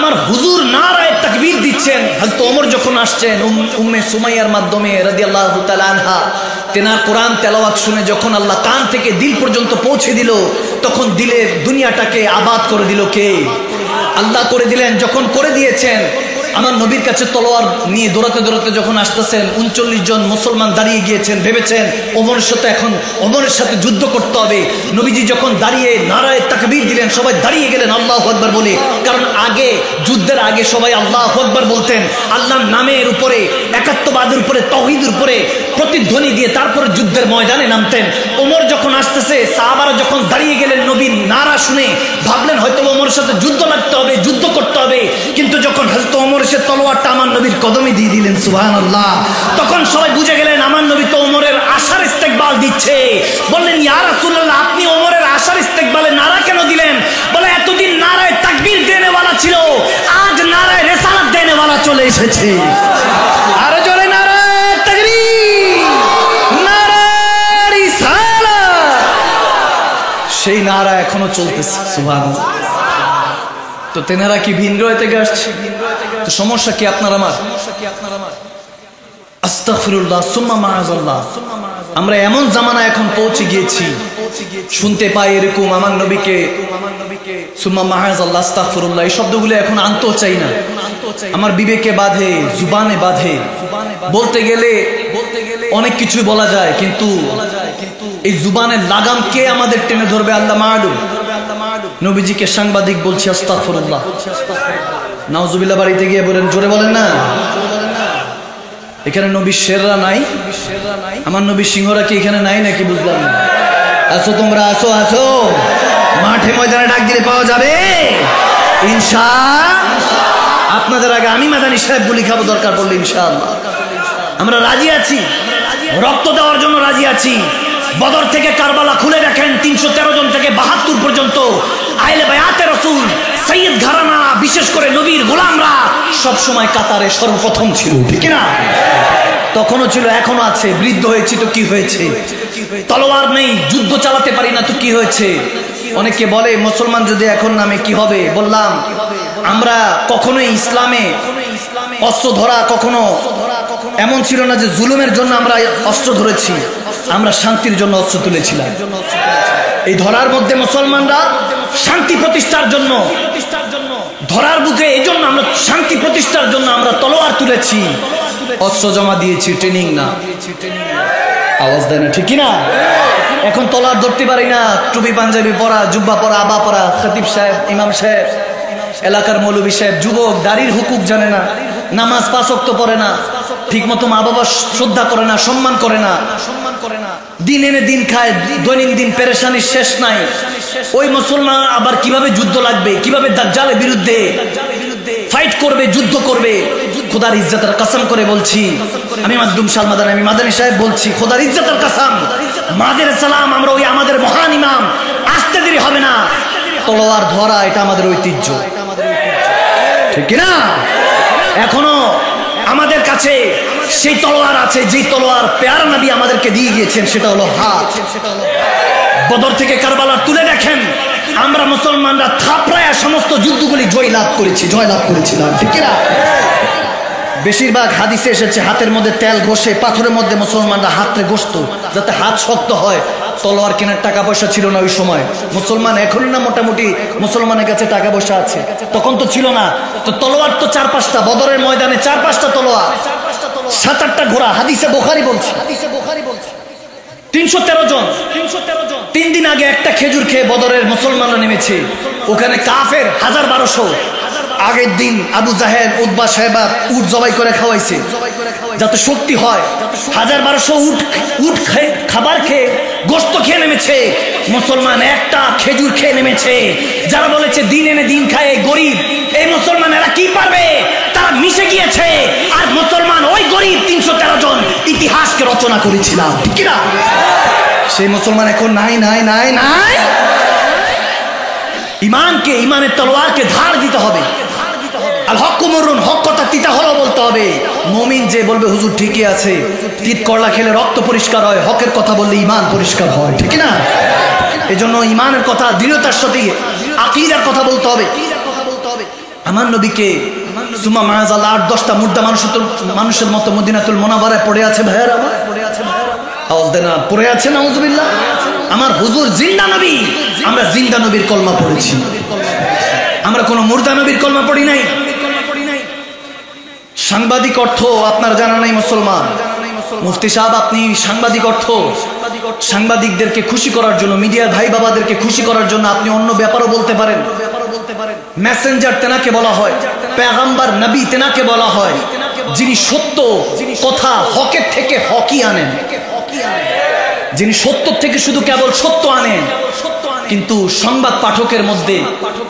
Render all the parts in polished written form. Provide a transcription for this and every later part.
আমার হুজুর নারায়ে তাকবীর দিচ্ছেন। হযরত ওমর যখন আসছেন উম্মে সুমাইয়ার মাধ্যমে রাদিয়াল্লাহু তাআলা আনহা, তেনার কোরআন তেলাওয়াত শুনে যখন আল্লাহ কান থেকে দিল পর্যন্ত পৌঁছে দিল, তখন দিলের দুনিয়াটাকে আবাদ করে দিল কে? আল্লাহ করে দিলেন। যখন করে দিয়েছেন, আমার নবীর কাছে তলোয়ার নিয়ে দৌড়াতে দৌড়াতে যখন আসতেছেন, 39 জন মুসলমান দাঁড়িয়ে গিয়েছেন। ভেবেছেন ওমরের সাথে যুদ্ধ করতে হবে। নবীজি যখন দাঁড়িয়ে নারায়ে তাকবীর দিলেন, সবাই দাঁড়িয়ে গেলেন আল্লাহু আকবার বলে। কারণ আগে, যুদ্ধের আগে সবাই আল্লাহু আকবার বলতেন, আল্লাহর নামের উপরে, একাত্মবাদের উপরে, তাওহীদের উপরে প্রতিধ্বনি দিয়ে তারপরে যুদ্ধের ময়দানে নামতেন। ওমর যখন আসতেছে, সাহাবারা যখন দাঁড়িয়ে গেলেন নবীর নারা শুনে, ভাবলেন হয়তো ওমরের সাথে যুদ্ধ লাগতে হবে, যুদ্ধ করতে হবে। কিন্তু যখন হযরত ওমর এসে তলোয়ারটা আমার নবীর কদমে দিয়ে দিলেন, সুবহানাল্লাহ, তখন সবাই বুঝে গেলেন আমার নবী তো ওমরের আশার ইস্তেকবাল দিচ্ছে। বললেন, ইয়া রাসূলুল্লাহ, আপনি ওমরের আশার ইস্তেকবালে নারা কেন দিলেন? বলে, এতদিন নারায়ে তাকবীর দেনেওয়ালা ছিল, আজ নারায়ে রিসালাত দেনেওয়ালা চলে এসেছে। আরো জোরে নারায়ে তাকবীর, নারায়ে রিসালাত। সেই নারা এখনো চলতেছে, সুবহানাল্লাহ। তো তেনারা কি ভিন গ্রহ থেকে আসছে? তো সমস্যা কি আপনার আমার? আস্তাগফিরুল্লাহ সুম্মা মাআযাল্লাহ। আমরা এমন জামানা এখন পৌঁছে গিয়েছি, শুনতে পাই এরকম আমার নবীকে সুম্মা মাআযাল্লাহ, আস্তাগফিরুল্লাহ, এই শব্দগুলো এখন আনতেও চাই না। আমার বিবেকে বাঁধে, জুবানে বাঁধে। বলতে গেলে অনেক কিছু বলা যায়, কিন্তু এই জুবানের লাগাম কে আমাদের টেনে ধরবে? আল্লাহ মা'লুম। নবীজিকে সাংবাদিক বলছি আস্তাগফিরুল্লাহ, নাউজুবিল্লাহ বাড়িতে গিয়ে বলেন, জোরে বলেন না। এখানে নবী শেররা নাই? আমার নবী সিংহরা কি এখানে নাই নাকি? বুঝলাম না। আসো তোমরা, আসো আসো, মাঠে ময়দানে ডাক দিলে পাওয়া যাবে ইনশাআল্লাহ। আপনাদের আগে আমি মাদানী সাহেব গুলি খাবো দরকার পড়লে ইনশাআল্লাহ। আমরা রাজি আছি, রক্ত দেওয়ার জন্য রাজি আছি। বদর থেকে কারবালা খুলে দেখেন, 313 জন থেকে 72 পর্যন্ত আহলে বায়াতে রাসূল, সাইয়্যিদ ঘরানা, বিশেষ করে নবীর গোলামরা সব সময় কাতারে সর্বপ্রথম ছিল, ঠিক না? তখনও ছিল, এখনো আছে। বৃদ্ধ হয়েছি তো কি হয়েছে? তলোয়ার নেই, যুদ্ধ চালাতে পারি না তো কি হয়েছে? অনেকে বলে মুসলমান যদি এখন নামে কি হবে? বললাম, আমরা কখনোই ইসলামে অস্ত্র ধরা কখনো এমন ছিল না যে জুলুমের জন্য আমরা অস্ত্র ধরেছি। আমরা শান্তির জন্য অস্ত্র তুলেছিলাম। এই ধরার মধ্যে মুসলমানরা শান্তি প্রতিষ্ঠার জন্য, ধরার বুকে এই জন্য আমরা শান্তি প্রতিষ্ঠার জন্য আমরা তলোয়ার তুলেছি, অস্ত্র জমা দিয়েছি, ট্রেনিং না। আওয়াজ দেয় না, ঠিক না? এখন তলোয়ার ধরতে পারি না, টুপি পাঞ্জাবি পরা, জুব্বা পরা, আবা পরা, খতিব সাহেব, ইমাম সাহেব, এলাকার মৌলভী সাহেব, যুবক, দাড়ির হুকুক জানে না, নামাজ 5 ওয়াক্ত পড়ে না, ঠিক মতো মা বাবা শ্রদ্ধা করে না, সম্মান করে না, দিন এনে দিন খায়, দৈনন্দিন পেরেশানির শেষ নাই। ওই মুসলমান আবার কিভাবে যুদ্ধ লাগবে, কিভাবে দাজ্জালের বিরুদ্ধে ফাইট করবে, যুদ্ধ করবে? খোদার ইজ্জতের কসম করে বলছি, আমি মাকদুম শাহ মাদানী, আমি মাদানী সাহেব বলছি, খোদার ইজ্জতের কসম, মাদের সালাম, আমরা ওই আমাদের মহান ইমাম, আসতে দেরি হবে না। তলোয়ার ধরা এটা আমাদের ঐতিহ্য, ঠিক না? এখনো আমাদের কাছে সেই তলোয়ার আছে, যে তলোয়ার পেয়ারা নবী আমাদেরকে দিয়ে গিয়েছেন, সেটা হলো হাত। বদর থেকে কারবালা তুলে দেখেন, আমরা মুসলমানরা থাপড়ায় সমস্ত যুদ্ধগুলি জয়লাভ করেছিলাম, ঠিক না? বেশিরভাগ হাদিসে এসেছে হাতের মধ্যে তেল ঘষে পাথরের মধ্যে মুসলমানরা হাতে ঘষতো যাতে হাত শক্ত হয়। তলোয়ার কেনার টাকা পয়সা ছিল না ওই সময়। মুসলমান এখন না মোটামুটি মুসলমানের কাছে টাকা পয়সা আছে, তখন তো ছিল না। তো তলোয়ার তো 4-5টা, বদরের ময়দানে 4-5টা তলোয়ার, 7-8টা ঘোড়া। হাদিসে বুখারী বলছে 313 জন। 3 দিন আগে একটা খেজুর খেয়ে বদরের মুসলমানরা নেমেছে, ওখানে কাফের 1000-1200। আগের দিন আবু জাহেল, উতবা, সাহেবা উট জবাই করে খাওয়াইছে যাতে শক্তি হয়। 1000-1200 উট খাবার খেয়ে, গোশত খেয়ে নেমেছে। মুসলমান একটা খেজুর খেয়ে নেমেছে। যারা বলেছে দিন এনে দিন খায় গরিব, এই মুসলমানেরা কি পারবে? তারা মিশে গিয়েছে। আর মুসলমান ওই গরিব 313 জন ইতিহাসকে রচনা করেছিলাম, ঠিক না? সেই মুসলমান এখন নাই। ইমানকে, ইমানের তলোয়ারকে ধার দিতে হবে। আল হক কুমরুন, হক কথা তিতা হলো বলতে হবে। মুমিন যে বলবে হুজুর ঠিকই আছে, তিত করলা খেলে রক্ত পরিষ্কার হয়, হকের কথা বললে ইমান পরিষ্কার হয়, ঠিক না? এজন্য ইমানের কথা দৃঢ়তার সাথে আকীদার কথা বলতে হবে। আমার নবীকে সুমা মায়াজাল 8-10টা মুর্দা মানুষের মতো মদিনাতুল মুনাওয়ারায় পড়ে আছে ভাইয়ারা আমার, আওয়াজ দেন না, পড়ে আছে নাউজুবিল্লাহ। আমার হুজুর জিন্দা নবী, আমরা জিন্দা নবীর কলমা পড়েছি, আমরা কোনো মুর্দা নবীর কলমা পড়ি নাই। সাংবাদিক অর্থ আপনার জানা নাই মুসলমান। মুফতি সাহেব আপনি সাংবাদিক অর্থ, সাংবাদিকদেরকে খুশি করার জন্য, মিডিয়ার ভাই বাবাদেরকে খুশি করার জন্য আপনি অন্য ব্যাপারও বলতে পারেন। মেসেঞ্জার তেনাকে বলা হয়, পেগাম্বার নবী তেনাকে বলা হয়, যিনি সত্য কথা হকের থেকে হকই আনেন, যিনি সত্য থেকে শুধু কেবল সত্য আনেন। কিন্তু সংবাদ পাঠকের মধ্যে,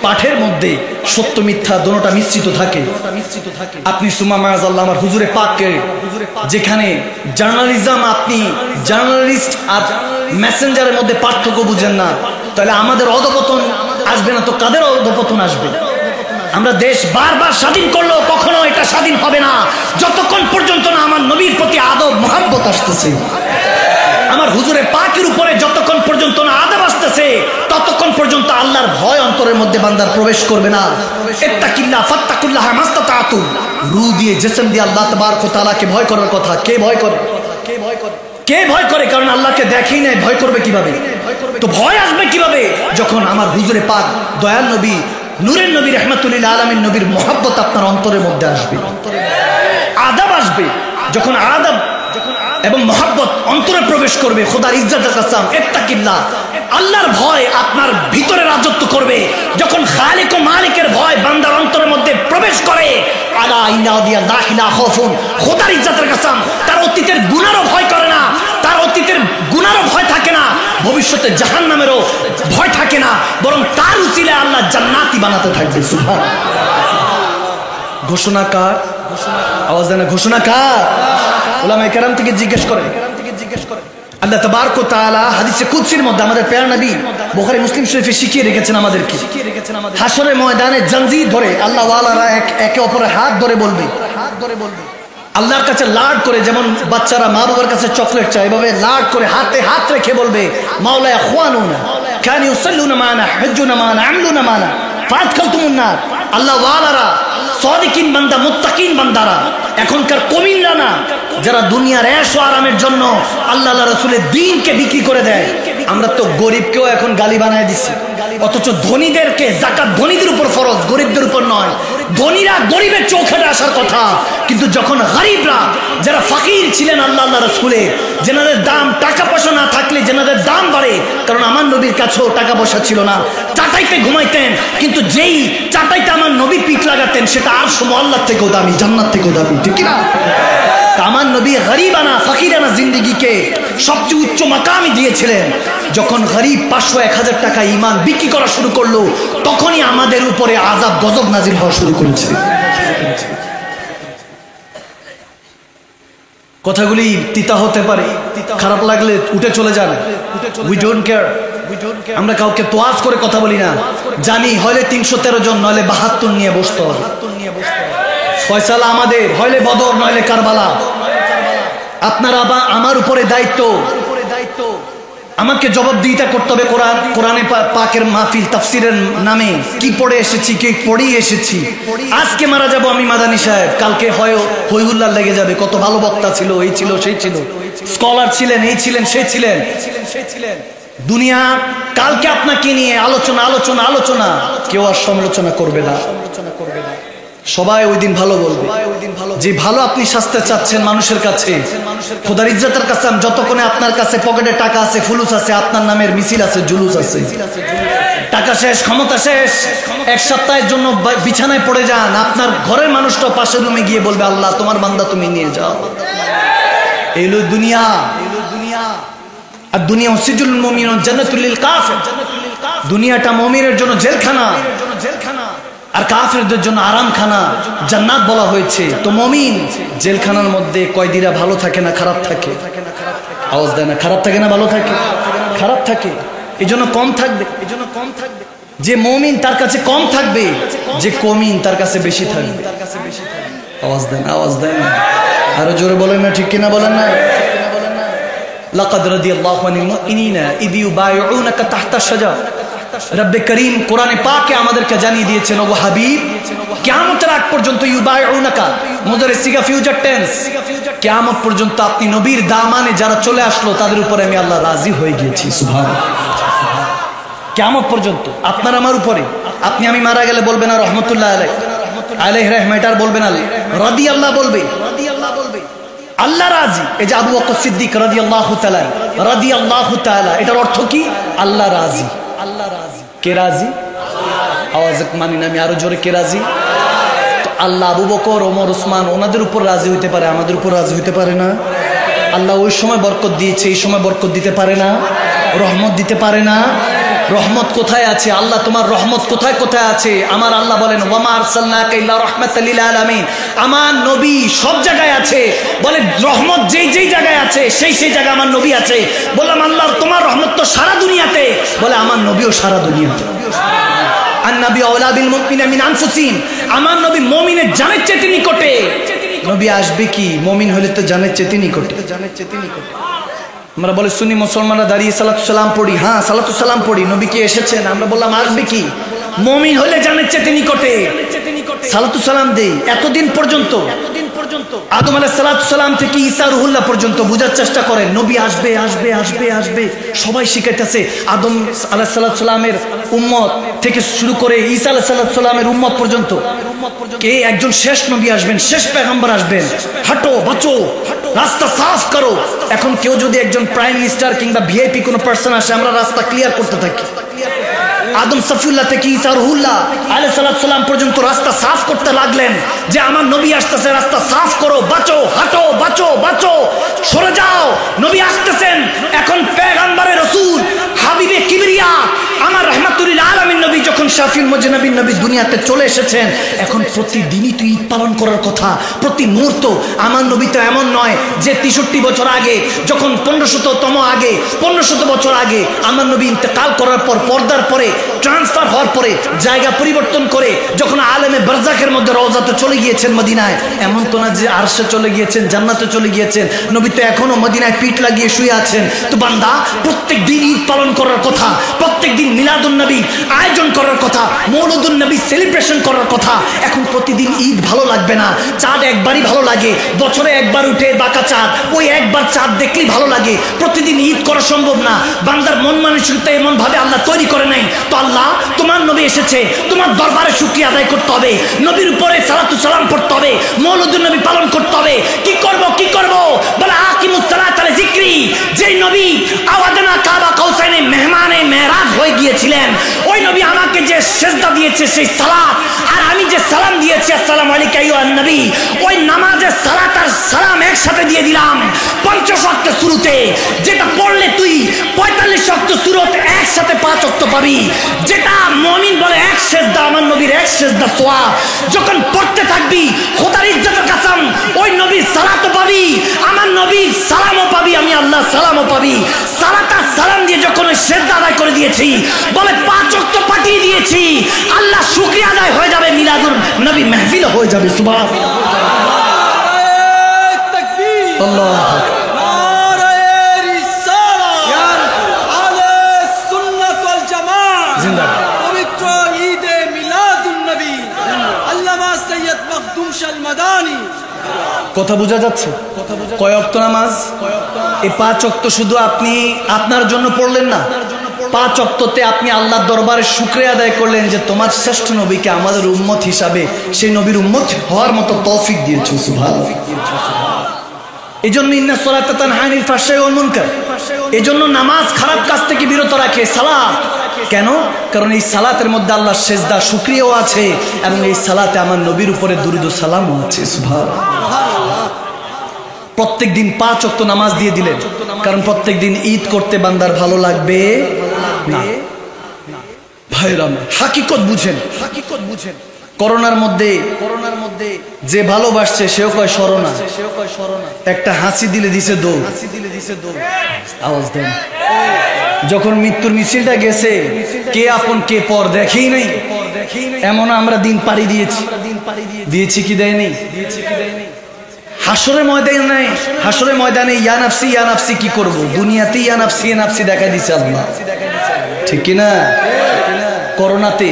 পাঠের মধ্যে সত্য মিথ্যা দোনোটা মিশ্রিত থাকে। আপনি সুমা মায়াজাল্লাহ আমার হুজুরে পাককে, যেখানে জার্নালিজম, আপনি জার্নালিস্ট আর মেসেঞ্জারের মধ্যে পার্থক্য বুঝেন না, তাহলে আমাদের অধপতন আসবে না তো কাদের অধপতন আসবে? আমরা দেশ বারবার স্বাধীন করলেও কখনো এটা স্বাধীন হবে না যতক্ষণ পর্যন্ত না আমার নবীর প্রতি আদব মহব্বত আসতেছে, আমার হুজুরে পাকের উপরে যতক্ষণ পর্যন্ত না আদব আসতেছে ততক্ষণ পর্যন্ত আল্লাহর ভয় অন্তরের মধ্যে বান্দার প্রবেশ করবে না। ইত্তাকিল্লাহ ফাত্তাকুল্লাহ মাস্তাতাতু, রূহ দিয়ে জিসম দিয়ে আল্লাহ তাবারক ওয়া তাআলাকে ভয় করার কথা কে ভয় করে? কে ভয় করে? কারণ আল্লাহকে দেখেই নাই, ভয় করবে কিভাবে? তো ভয় আসবে কিভাবে? যখন আমার হুজুরে পাক দয়াল নবী, নূরের নবী, রাহমাতুল লিল আলামিন নবীর মহব্বত আপনার অন্তরের মধ্যে আসবে, আদব আসবে। যখন আদব এবং মহব্বত অন্তরে প্রবেশ করবে, খোদার ইজ্জতের কসম, ইত্তাকিল্লাহ, আল্লাহর ভয় আপনার ভিতরে রাজত্ব করবে। যখন খালিক ও মালিকের ভয় বান্দার অন্তরের মধ্যে প্রবেশ করে, আলা ইন্নাদিয়া লা ইলাহা খাউফুন, খোদার ইজ্জতের কসম, তার অতীতের গুনাহও ভয় করে না, তার অতীতের গুনাহও ভয় থাকে না, ভবিষ্যতে জাহান্নামেরও ভয় থাকে না, বরং তার উসিলায় আল্লাহ জান্নাতি বানাতে থাকবে। সুবহানাল্লাহ। ঘোষণা কার? আওয়াজ দেন, ঘোষণা কার? উলামায়ে কেরাম থেকে জিজ্ঞেস করে। আল্লাহ তাবারক ওয়া তাআলা হাদিসে কুদসির মধ্যে আমাদের প্রিয় নবী বুখারী মুসলিম শরীফে শিখিয়ে রেখেছেন আমাদেরকে, হাশরের ময়দানে জাঞ্জির ধরে আল্লাহ ওয়ালারা একে অপরের হাত ধরে বলবে, আল্লাহর কাছে লাড করে, যেমন বাচ্চারা মা বাবার কাছে চকলেট চায়, এভাবে লাড করে হাতে হাত রেখে বলবে, মাওলা ইখওয়ানুনা কানু ইউসাল্লুনা মানা হুজ্জুনা মানা আমলুনা মানা ফাদখালতুমুন নার। আল্লাহ ওয়ালারা, সাদিকিন বান্দা, মুত্তাকিন বান্দারা, এখনকার কমিনরা না, যারা দুনিয়ার এশ ও আরামের জন্য আল্লাহ রাসূলের দ্বীনকে বিক্রি করে দেয়। আমরা তো গরিবকেও এখন গালি বানায় দিছি, অথচ ধনীদেরকে যাকাত ধনীদের উপর ফরজ, গরিবদের উপর নয়। ধনীরা গরিবের চোখে আসার কথা, কিন্তু যখন গরিবরা, যারা ফাকির ছিলেন আল্লাহ রাসূলের, যেনাদের দাম টাকা পয়সা না থাকলে যেনাদের দাম বাড়ে, কারণ আমার নবীর কাছেও টাকা পয়সা ছিল না, চাটাইতে ঘুমাইতেন, কিন্তু যেই চাটাইতে আমার নবী পিঠ লাগাতেন সেটা আরশ মুআল্লার থেকেও দামি, জান্নাত থেকেও দামি, ঠিক না? আমার নবী গরিবানা ফকিরানা জিন্দেগিকে সবচেয়ে উচ্চ মাকামই দিয়েছিলেন। যখন গরিব 500-1000 টাকা ঈমান বিক্রি করা শুরু করলো, তখনই আমাদের উপরে আযাব গজব নাজিল হওয়া শুরু করেছে। কথাগুলি তিতা হতে পারে, খারাপ লাগলে উঠে চলে যান, উই ডোন্ট কেয়ার। আমরা কাউকে তোয়াজ করে কথা বলি না, জানি হলে 313 জন, নইলে 72 নিয়ে বসতে হবে। ফয়সালা আমাদের, হইলে বদর নইলে কারবালা। আপনারা আমার উপরে দায়িত্ব, আমাকে জবাবদিহিতা করতে হবে। কোরআনে পাকের মাহফিল তাফসীরের নামে কি পড়ে এসেছি, কি পড়িয়ে এসেছি। আজকে মারা যাব আমি মাদানী সাহেব, কালকে হয় হই হুল্লার লেগে যাবে, কত ভালো বক্তা ছিল, এই ছিল সেই ছিল, স্কলার ছিলেন, এই ছিলেন সেই ছিলেন। দুনিয়া কালকে আপনাকে নিয়ে আলোচনা আলোচনা আলোচনা, কেউ আর সমালোচনা করবে না, সবাই ওই দিন ভালো বলবে। যে ভালো আপনি শাস্তে চাচ্ছেন মানুষের কাছে, খোদার ইজ্জতের কাসম, যতক্ষণে আপনার কাছে পকেটে টাকা আছে, ফুলুস আছে, আপনার নামের মিছিল আছে, জুলুস আছে, টাকা শেষ, ক্ষমতা শেষ, এক সপ্তাহের জন্য বিছানায় পড়ে যান, আপনার ঘরের মানুষটা পাশের রুমে গিয়ে বলবে, আল্লাহ তোমার বান্দা তুমি নিয়ে যাও। এলো দুনিয়া, আর দুনিয়া সিজুল মুমিন জান্নাতুল লিল কাফির, দুনিয়াটা মুমিনের জন্য জেলখানা, আর কাফেরদের জন্য আরামখানা, জান্নাত বলা হয়েছে। তো মুমিন জেলখানার মধ্যে কয়েদিরা ভালো থাকে না খারাপ থাকে? আওয়াজ দেয় না, খারাপ থাকে না ভালো থাকে? খারাপ থাকে, এজন্য কম থাকবে। যে মুমিন তার কাছে কম থাকবে, যে কমিন তার কাছে বেশি থাকবে। আওয়াজ দেন, আওয়াজ দেন, আরো জোরে বলেন না, ঠিক কিনা বলেন না? লাকাদ রাদিয়াল্লাহু আনিল মুমিনিনা ইয ইউবাইউনাকা তাহতা শাজারা রব্বে করিম কোরআনে পাকে আমাদেরকে জানিয়ে দিয়েছেন, ওগো হাবিব কিয়ামতের আগ পর্যন্ত ইউবাইউনাকা, মুজারে সিগা ফিউচার টেন্স, কিয়ামত পর্যন্ত আপনি নবীর দামানে যারা চলে আসলো তাদের উপরে আমি আল্লাহ রাজি হয়ে গিয়েছি। সুবহানাল্লাহ। কিয়ামত পর্যন্ত আপনার আমার উপরে, আপনি আমি মারা গেলে বলবেন না রহমতুল্লাহ আলাইহি রাহমাতার, বলবেন আল্লাহ রাদিয়াল্লাহ, বলবে আল্লাহ রাজি। এই যে আবু বকর সিদ্দিক রাদিয়াল্লাহু তাআলা, রাদিয়াল্লাহু তাআলা, এটার অর্থ কি? আল্লাহ রাজি। আল্লাহ রাজি। কে রাজি? আওয়াজ মানি না আমি, আরো জোরে, কে রাজি? তো আল্লাহ আবু বকর, ওমর, উসমান ওনাদের উপর রাজি হইতে পারে, আমাদের উপর রাজি হইতে পারে না? আল্লাহ ওই সময় বরকত দিয়েছে, এই সময় বরকত দিতে পারে না? রহমত দিতে পারে না? রহমত কোথায় আছে? আল্লাহ তোমার রহমত কোথায় কোথায় আছে? আমার আল্লাহ বলেন ওয়ামা আরসালনাকা ইল্লা রাহমাতাল লিল আলামিন, আমার নবী সব জায়গায় আছে। বলে রহমত যেই যেই জায়গায় আছে সেই সেই জায়গায় আমার নবী আছে। বললাম আল্লাহ তোমার রহমত তো সারা দুনিয়াতে, বলে আমার নবীও সারা দুনিয়াতে। আন-নবী আওলা বিল মুমিনিনা মিন আনফুসিহিম, আমার নবী মুমিনের জানের চেয়ে নিকটে। নবী আসবে কি? মুমিন হলে তো জানের চেয়ে নিকটে। আমরা বলে সুন্নি মুসলমানরা দাঁড়িয়ে সালাতু সালাম পড়ি, হ্যাঁ সালাতু সালাম পড়ি, নবী কি এসেছেন? আমরা বললাম আসবে কি? মুমিন হলে জানের চেয়ে নিকটে সালাতু সালাম দেই। এতদিন পর্যন্ত আদম আলাইহিস সালাতু সালাম থেকে ঈসা রুহুল্লাহ পর্যন্ত বুঝার চেষ্টা করেন নবী আসবে আসবে আসবে আসবে, সবাই শিখাইতেছে। আদম আলাইহিস সালাতু সালামের উম্মত থেকে শুরু করে ঈসা আলাইহিস সালাতু সালামের উম্মত পর্যন্ত কে একজন শেষ নবী আসবেন, শেষ পয়গম্বর আসবেন। হাঁটো বাঁচো, রাস্তা সাফ করো। এখন কেউ যদি একজন প্রাইম মিনিস্টার কিংবা ভিআইপি কোনো পার্সন আসে, আমরা রাস্তা ক্লিয়ার করতে থাকি। আদম সফিউল্লাহ থেকে ঈসা রুহুল্লাহ আলাইহিস সালাম পর্যন্ত রাস্তা সাফ করতে লাগলেন যে আমার নবী আসতেছে, রাস্তা সাফ করো, বাঁচো, হাঁটো, বাঁচো, বাঁচো, সরে যাও, নবী আসতেছেন। এখন পয়গম্বরে রাসূল হাবিবে কিবরিয়া আমার রাহমাতুল লিল আলামিন নবী যখন শাফিউল মুজনাবিন নবী দুনিয়াতে চলে এসেছেন, এখন প্রতিদিনই তো ঈদ পালন করার কথা, প্রতি মুহূর্ত। আমার নবী তো এমন নয় যে 63 বছর আগে, যখন 1500তম আগে, 1500 বছর আগে আমার নবী ইন্তেকাল করার পর, পর্দার পরে ট্রান্সফার হওয়ার পরে জায়গা পরিবর্তন করে যখন আলেমে বারজাখের মধ্যে রওজাতে চলে গিয়েছেন মদিনায়, এমন তো না যে আরশে চলে গিয়েছেন, জান্নাতে চলে গিয়েছেন। নবী তো এখনো মদিনায় পিঠ লাগিয়ে শুয়ে আছেন। তো বান্দা প্রত্যেক দিন ঈদ পালন করার কথা, প্রত্যেক দিন মিলাদুন নবী আয়োজন করার কথা, মৌলুদুন নবী সেলিব্রেশন করার কথা। এখন প্রতিদিন ঈদ ভালো লাগবে না, চাঁদ একবারই ভালো লাগে, বছরে একবার উঠে বাঁকা চাঁদ, ওই একবার চাঁদ দেখলেই ভালো লাগে। প্রতিদিন ঈদ করা সম্ভব না, বান্দার মন মানসিকতা এমন ভাবে আল্লাহ তৈরি করে নাই। তো আল্লাহ তোমার নবী এসেছে, তোমার দরবারে শুকরিয়া আদায় করতে হবে, নবীর উপরে সালাতু সালাম পড়তে হবে, মৌলুদুন নবী পালন করতে হবে। কি করব কি করব? বলে আকিমুস সালাত আলা যিকরি। যেই নবী আওয়াদনা কাবা কাউসাইনে মেহমানে মেরাজ হয়ে গিয়েছিলেন, ওই নবী আমাকে যে সেজদা দিয়েছে সেই সালাত, আর আমি যে সালাম দিয়েছি আসসালামু আলাইকা আইয়ুহান নবী, ওই নামাজের সালাত আর সালাম একসাথে দিয়ে দিলাম 50 ওয়াক্ত শুরুতে। যেটা পড়লে তুই 45 ওয়াক্ত সূরত একসাথে 5 ওয়াক্ত পাবি। যেটা মুমিন বলে এক সেজদা, আমার নবীর এক সেজদা সওয়াব। যখন পড়তে থাকবি খোদার ইজ্জতের কসম, ওই নবীর সালাতও পাবি, আমার নবীর সালামও পাবি, আমি আল্লাহ সালামও পাবি। সালাত আর সালাম দিয়ে যখন ওই সেজদা আদায় করে দিয়েছি, বলে 5 ওয়াক্ত পাঠিয়ে দিয়েছি, আল্লাহ শুকরিয়া আদায় হয়ে যাবে, মিলাদুন নবী মাহফিল হয়ে যাবে। সুবহানাল্লাহ, আল্লাহ কথা বোঝা যাচ্ছে? কয় ওয়াক্ত নামাজ? এই 5 ওয়াক্ত শুধু আপনি আপনার জন্য পড়লেন না, 5 ওয়াক্ততে আপনি আল্লাহর দরবারে শুকরিয়া আদায় করলেন যে তোমার শ্রেষ্ঠ নবীকে আমাদের উম্মত হিসাবে সেই নবীর উম্মত হওয়ার মতো তৌফিক দিয়েছো। সুবহানাল্লাহ। এজন্য ইন্নাস সালাতা তানহা আনিল ফাহশাই ওয়াল মুনকার, এজন্য নামাজ খারাপ কাজ থেকে বিরত রাখে। সালাত কেন? কারণ এই সালাতের মধ্যে আল্লাহর সেজদা শুকরিয়াও আছে, এবং এই সালাতে আমার নবীর উপরে দুরূদ ও সালামও আছে। সুবহানাল্লাহ। প্রত্যেক দিন 5 ওয়াক্ত নামাজ দিয়ে দিলেন, কারণ প্রত্যেক দিন ঈদ করতে বান্দার ভালো লাগবে না। ভাইরা হাকিকত বুঝেন, হাকিকত বুঝেন। করোনার মধ্যে যে ভালোবাসছে সেও কয় শরণা, একটা হাসি দিলে দিছে দৌড়, আওয়াজ দেন। যখন মৃত্যুর মিছিলটা গেছে, কে আপন কে পর দেখেই নাই, এমন আমরা দিন পাড়ি দিয়েছি কি দেয়নি? হাসরের ময়দানে, হাসরের ময়দানে ইয়া নাফসি ইয়া নাফসি কি করব, দুনিয়াতে ইয়া নাফসি ইয়া নাফসি দেখা দিচ্ছে আল্লাহ, ঠিক কিনা? করোনাতে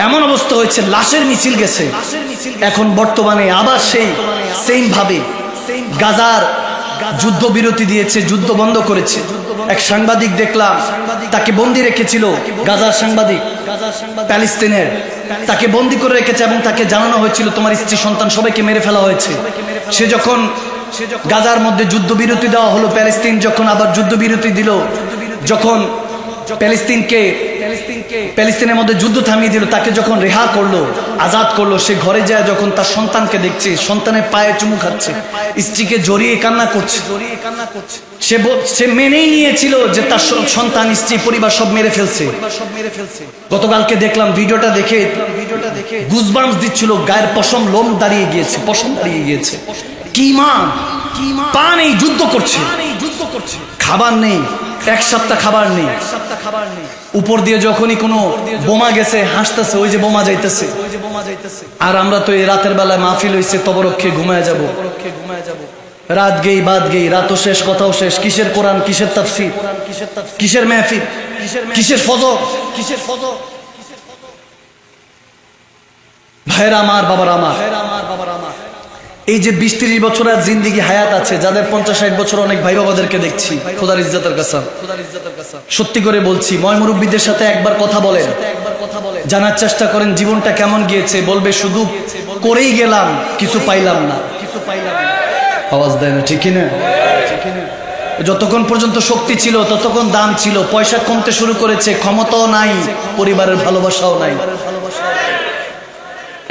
এমন অবস্থা হয়েছে, লাশের মিছিল গেছে। এখন বর্তমানে আবার সেই সেম ভাবে গাজার যুদ্ধবিরতি দিয়েছে, যুদ্ধ বন্ধ করেছে। এক সাংবাদিক দেখলাম, তাকে বন্দি রেখেছিল, গাজার সাংবাদিক প্যালেস্তিনের, তাকে বন্দি করে রেখেছে এবং তাকে জানানো হয়েছিল তোমার স্ত্রী সন্তান সবাইকে মেরে ফেলা হয়েছে। সে যখন গাজার মধ্যে যুদ্ধবিরতি দেওয়া হলো, প্যালেস্তিন যখন আবার যুদ্ধবিরতি দিল, যখন প্যালেস্তিনের মধ্যে যুদ্ধ থামিয়ে দিল, তাকে যখন রেহা করলো, আজাদ করলো, সে ঘরে যায় যখন তার সন্তানকে দেখছে, সন্তানের পায়ে চুমু খাচ্ছে, স্ত্রীকে জড়িয়ে কান্না করছে। সে মেনেই নিয়েছিল যে তার সন্তান, স্ত্রী, পরিবার সব মেরে ফেলছে। গতকালকে দেখলাম ভিডিওটা দেখে গুজবাম্পস দিচ্ছিল, গায়ের পশম লোম দাঁড়িয়ে গিয়েছে। কি মা পা নেই, যুদ্ধ করছে, খাবার নেই, এক সপ্তাহ খাবার নেই। উপর দিয়ে যখনই কোনো বোমা গেছে হাসতেছে, ওই যে বোমা যাইতেছে। আর আমরা তো এই রাতের বেলায় মাহফিল হইছে, তবরক্ষে ঘুমায় যাব। রাত গেই বাদ গেই, রাতও শেষ, কথাও শেষ। কিসের কোরআন, কিসের তাফসীর, কিসের মাহফিল, কিসের ফজর। ভাইরা আমার, বাবারা আমার, এই যে 20-30 বছরের জিন্দিগি হায়াত আছে, যাদের 50-60 বছর, অনেক ভাই বাবাদেরকে দেখছি, খোদার ইজ্জতের কাসম, সত্যি করে বলছি, ময় মুরব্বীদের সাথে একবার কথা বলেন, জানার চেষ্টা করেন জীবনটা কেমন গিয়েছে। বলবে শুধু করেই গেলাম, কিছু পাইলাম না। আওয়াজ দেয় না, ঠিক না? যতক্ষণ পর্যন্ত শক্তি ছিল ততক্ষণ দাম ছিল, পয়সা কমতে শুরু করেছে, ক্ষমতাও নাই, পরিবারের ভালোবাসাও নাই।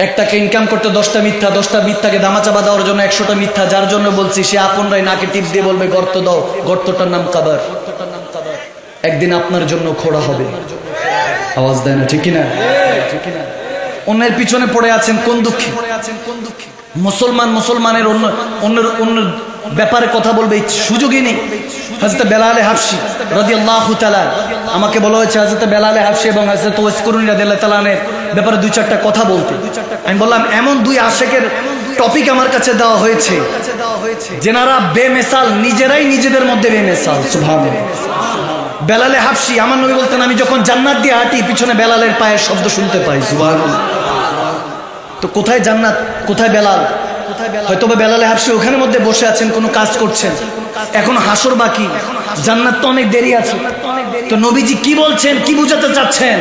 একটাকে ইনকাম করতে 10টা মিথ্যা, 10টা মিথ্যাকে দামাচাপা দেওয়ার জন্য 100টা মিথ্যা। যার জন্য বলছি, সে আপনরাই নাকে টিপ দিয়ে বলবে গর্ত দাও, গর্তটার নাম কাবার। একদিন আপনার জন্য খোঁড়া হবে। আওয়াজ দেয় না, ঠিক না? অন্যের পিছনে পড়ে আছেন কোন দুঃখে? মুসলমানের অন্য ব্যাপারে কথা বলবে সুযোগই নেই। হযরত বেলালে হাবশী রাদিয়াল্লাহু তাআলা, আমাকে বলা হয়েছে হযরত বেলালে হাবশী এবং হযরত ওয়াইস করুনী রাদিয়াল্লাহু তাআলার ব্যাপারে 2-4টা কথা বলতে। আমি বললাম, এমন দুই আশেকের টপিক আমার কাছে দেওয়া হয়েছে যেনারা বেমেসাল, নিজেরাই নিজেদের মধ্যে বেমেসাল। সুবহানাল্লাহ। বেলালে হাবশী, আমার নবী বলতেন, আমি যখন জান্নাত দিয়ে হাঁটি পিছনে বেলালের পায়ের শব্দ শুনতে পাই। সুবহানাল্লাহ। তো কোথায় জান্নাত, কোথায় বেলাল? হয়তো বেলালে হাবশী ওখানের মধ্যে বসে আছেন, কোনো কাজ করছেন, এখন হাসর বাকি, জান্নাত তো অনেক দেরি আছে। তো নবীজি কি বলছেন, কি বুঝাতে চাচ্ছেন?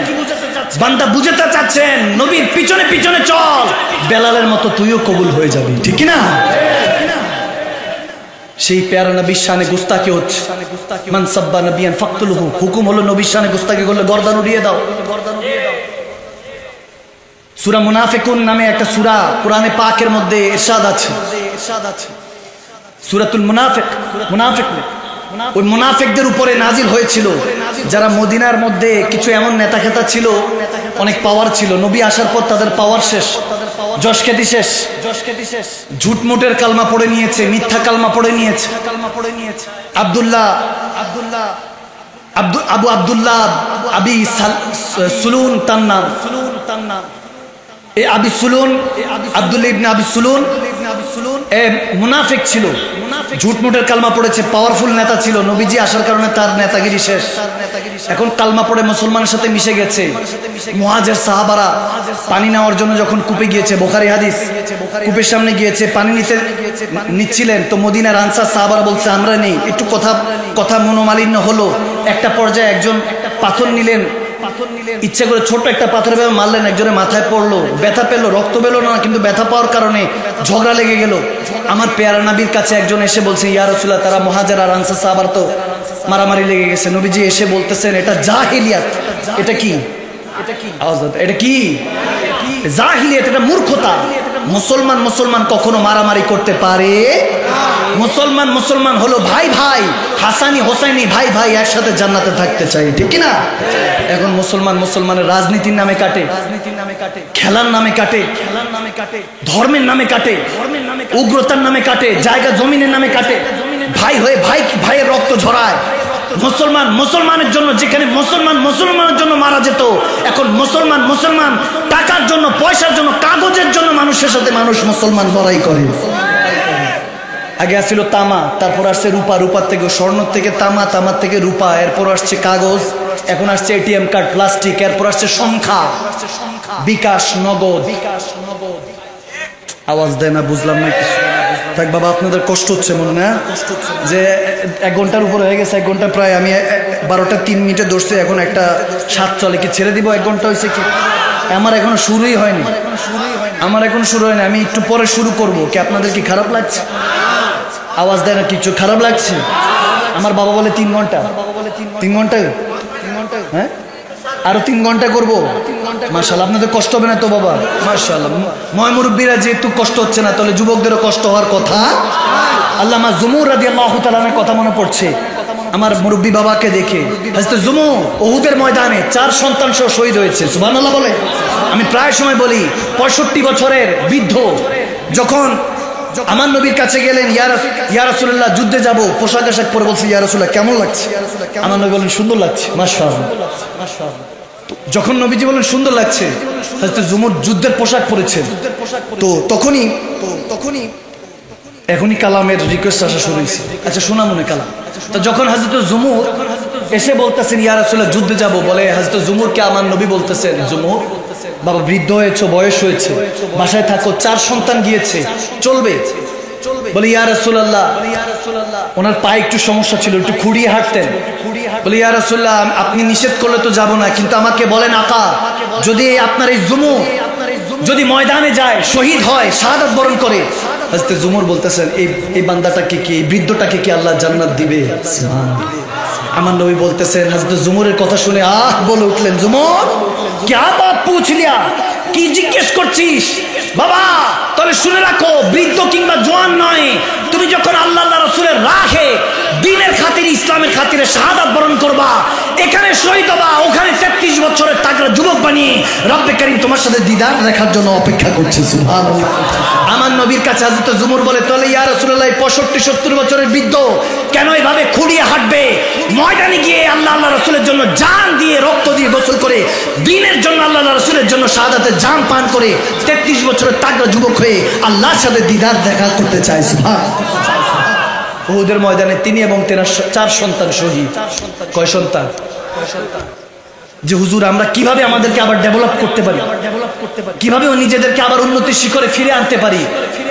বান্দা বুঝাতে চাচ্ছেন, নবীর পিছনে পিছনে চল, বেলালের মতো তুইও কবুল হয়ে যাবি, ঠিক না? সেই প্যারা নবীর শানে গুস্তাকি হচ্ছে। মান সাব্বা নবিয়ান ফাকতুলহু, হুকুম হলো নবীর শানে গুস্তাকি করলে গর্দান উড়িয়ে দাও। সূরা মুনাফিকুন নামে একটা সূরা কোরআনে পাকের মধ্যে ইরশাদ আছে, সূরাতুল মুনাফিক। ওই মুনাফিকদের উপরে নাজিল হয়েছিল, যারা মদিনার মধ্যে কিছু এমন নেতা খেতা ছিল, অনেক পাওয়ার ছিল। নবী আসার পর তাদের পাওয়ার শেষ, যশ খ্যাতি শেষ। ঝুটমুটের কালমা পড়ে নিয়েছে, মিথ্যা কালমা পড়ে নিয়েছে। আবু আব্দুল্লাহ আবি সুলুন তার নাম। আবি সুলুন, আব্দুল্লাহ ইবনে আবি সুলুন মুনাফিক ছিল, ঝুটমুটের কালমা পড়েছে, পাওয়ারফুল নেতা ছিল। নবীজি আসার কারণে তার নেতাগিরি শেষ। এখন কালমা পড়ে মুসলমানের সাথে মিশে গেছে। মুহাজির সাহাবারা পানি নেওয়ার জন্য যখন কূপে গিয়েছে, বুখারী হাদিস, কূপের সামনে গিয়েছে, পানি নিচ্ছিলেন, তো মদিনার আনসার সাহাবারা বলছে আমরা নেই। একটু কথা মনোমালিন্য হলো। একটা পর্যায়ে একজন পাথর নিলেন, ইচ্ছা করে ছোট্ট একটা পাথর ভেবে মারলেন, একজনের মাথায় পড়লো, ব্যথা পেলো, রক্ত পেলো না, কিন্তু ব্যথা পাওয়ার কারণে ঝগড়া লেগে গেল। আমার পেয়ারা নবীর কাছে একজন এসে বলছে, ইয়া রাসূলুল্লাহ, তারা মুহাজির আর আনসার সাহাবার তো মারামারি লেগে গেছে। নবীজি এসে বলতেছেন, এটা জাহিলিয়াত। এটা কি? এটা কি জাহিলিয়াত? এটা মূর্খতা। মুসলমান কখনো মারামারি করতে পারে? মুসলমান হলো ভাই ভাই, হাসানি হোসাইনি ভাই ভাই, একসাথে জান্নাতে থাকতে চাই, ঠিক না? এখন মুসলমানের রাজনীতির নামে কাটে, খেলার নামে কাটে, ধর্মের নামে কাটে, উগ্রতার নামে কাটে, জায়গা জমিনের নামে কাটে, ভাই হয়ে ভাইয়ের রক্ত ঝরায়। মুসলমানের জন্য, যেখানে মুসলমানের জন্য মারা যেত, এখন মুসলমান টাকার জন্য, পয়সার জন্য, কাগজের জন্য মানুষের সাথে মানুষ মুসলমান লড়াই করে। আগে আসছিল তামা, তারপর আসছে রূপা, রূপার থেকে স্বর্ণ, থেকে তামা, তামার থেকে রূপা, এরপর আসছে কাগজ, এখন আসছে এটিএম কার্ড প্লাস্টিক, এরপর আসছে সংখ্যা, বিকাশ, নগদ। আওয়াজ দেয় না, বুঝলাম না কিছু। থাক বাবা, আপনাদের কষ্ট হচ্ছে মনে না, যে 1 ঘন্টার উপর হয়ে গেছে। 1 ঘন্টা প্রায়, আমি 12টা 3 মিনিটে ধরছি, এখন 1:07 চলে। কি ছেড়ে দিব? 1 ঘন্টা হয়েছে কি? আমার এখনো শুরুই হয়নি, আমার এখন শুরু হয়নি, আমি একটু পরে শুরু করব। কি আপনাদের কি খারাপ লাগছে? আওয়াজ দেয় না কিছু, খারাপ লাগছে? আমার বাবা বলে 3 ঘন্টা, 3 ঘন্টা, হ্যাঁ আরো 3 ঘন্টা করবো। মাশাআল্লাহ, আপনাদের কষ্ট হবে না তো বাবা? মাশাআল্লাহ, ময় মুরব্বীরা যেহেতু কষ্ট হচ্ছে না, তাহলে যুবকদেরও কষ্ট হওয়ার কথা। আল্লামা জুমুর রাদিয়াল্লাহু তাআলা এর কথা মনে পড়ছে আমার মুরব্বী বাবাকে দেখে। হযরত জুমুর উহুদের ময়দানে 4 সন্তান সহ শহীদ হয়েছে। সুবহানাল্লাহ বলে। আমি প্রায় সময় বলি, 65 বছরের বৃদ্ধ যখন আমার নবীর কাছে গেলেন, ইয়া রাসূলুল্লাহ যুদ্ধে যাব, পোশাক আশাক পরে বলছে, ইয়া রাসূলুল্লাহ কেমন লাগছে? আমার নবী বলেন সুন্দর লাগছে। মাশাআল্লাহ। যখন নবীজি বলেন সুন্দর লাগছে, হযরত জুমুর যুদ্ধের পোশাক পরেছেন। তো তখনই এখনই কালামের রিকোয়েস্ট আসা শুরু হয়েছে। আচ্ছা শোনা মনে কালাম। তো যখন হযরত জুমুর এসে বলতেছেন ইয়া রাসূলুল্লাহ যুদ্ধে যাব, বলে হযরত জুমুরকে আমার নবী বলতেছেন, জুমুর বাবা বৃদ্ধ হয়েছে, বয়স হয়েছে, বাসায় থাকো, 4 সন্তান গিয়েছে, চলবে? বলে ইয়া রাসূলুল্লাহ, ওনার পায়ে একটু সমস্যা ছিল, একটু খুঁড়িয়ে হাঁটতেন। বলে ইয়া রাসূলুল্লাহ আপনি নিষেধ করলে তো যাব না, কিন্তু আমাকে বলেন আকা, যদি আপনার এই জুমুর যদি ময়দানে যায়, শহীদ হয়, শাহাদাত বরণ করে, হযরত জুমুর বলতেছেন এই বান্দাটাকে কি, এই বৃদ্ধটাকে কি আল্লাহ জান্নাত দিবে? আমার নবী বলতেছেন, হযরত জুমুরের কথা শুনে বলে উঠলেন, জুমুর क्या बात पूछ लिया, কি জিজ্ঞেস করছিস? বাবা তবে শুনে রাখো, বৃদ্ধ কিংবা জওয়ান নয়, তুমি যখন আল্লাহ রাসূলের রাহে দ্বীনের খাতিরে, ইসলামের খাতিরে শাহাদাত বরণ করবা, এখানে শহীদ হবা, ওখানে 33 বছরের তাগড়া যুবক বানিয়ে রব্বে কারীম তোমার সাথে দিদার দেখার জন্য অপেক্ষা করছে। সুবহানাল্লাহ। আমার নবীর কাছে হযরত জুমুর বলে, তাহলে ইয়া রাসূলুল্লাহ 65-70 বছরের বৃদ্ধ কেন এভাবে খুঁড়িয়ে হাঁটবে? ময়দানে গিয়ে আল্লাহ রাসূলের জন্য জান দিয়ে, রক্ত দিয়ে গোসল করে, দ্বীনের জন্য আল্লাহ রাসূলের জন্য শাহাদাতের জান পান করে 33 বছরের তাগড়া যুবক হয়ে আল্লাহর সাথে দিদার দেখা করতে চায়। সুবহানাল্লাহ। উহুদের ময়দানে তিনি এবং তেনার 4 সন্তান শহীদ। কয় সন্তান? যে হুজুর আমরা কিভাবে আমাদেরকে আবার ডেভেলপ করতে পারি, কিভাবে নিজেদেরকে আবার উন্নতির শিখরে ফিরে আনতে পারি,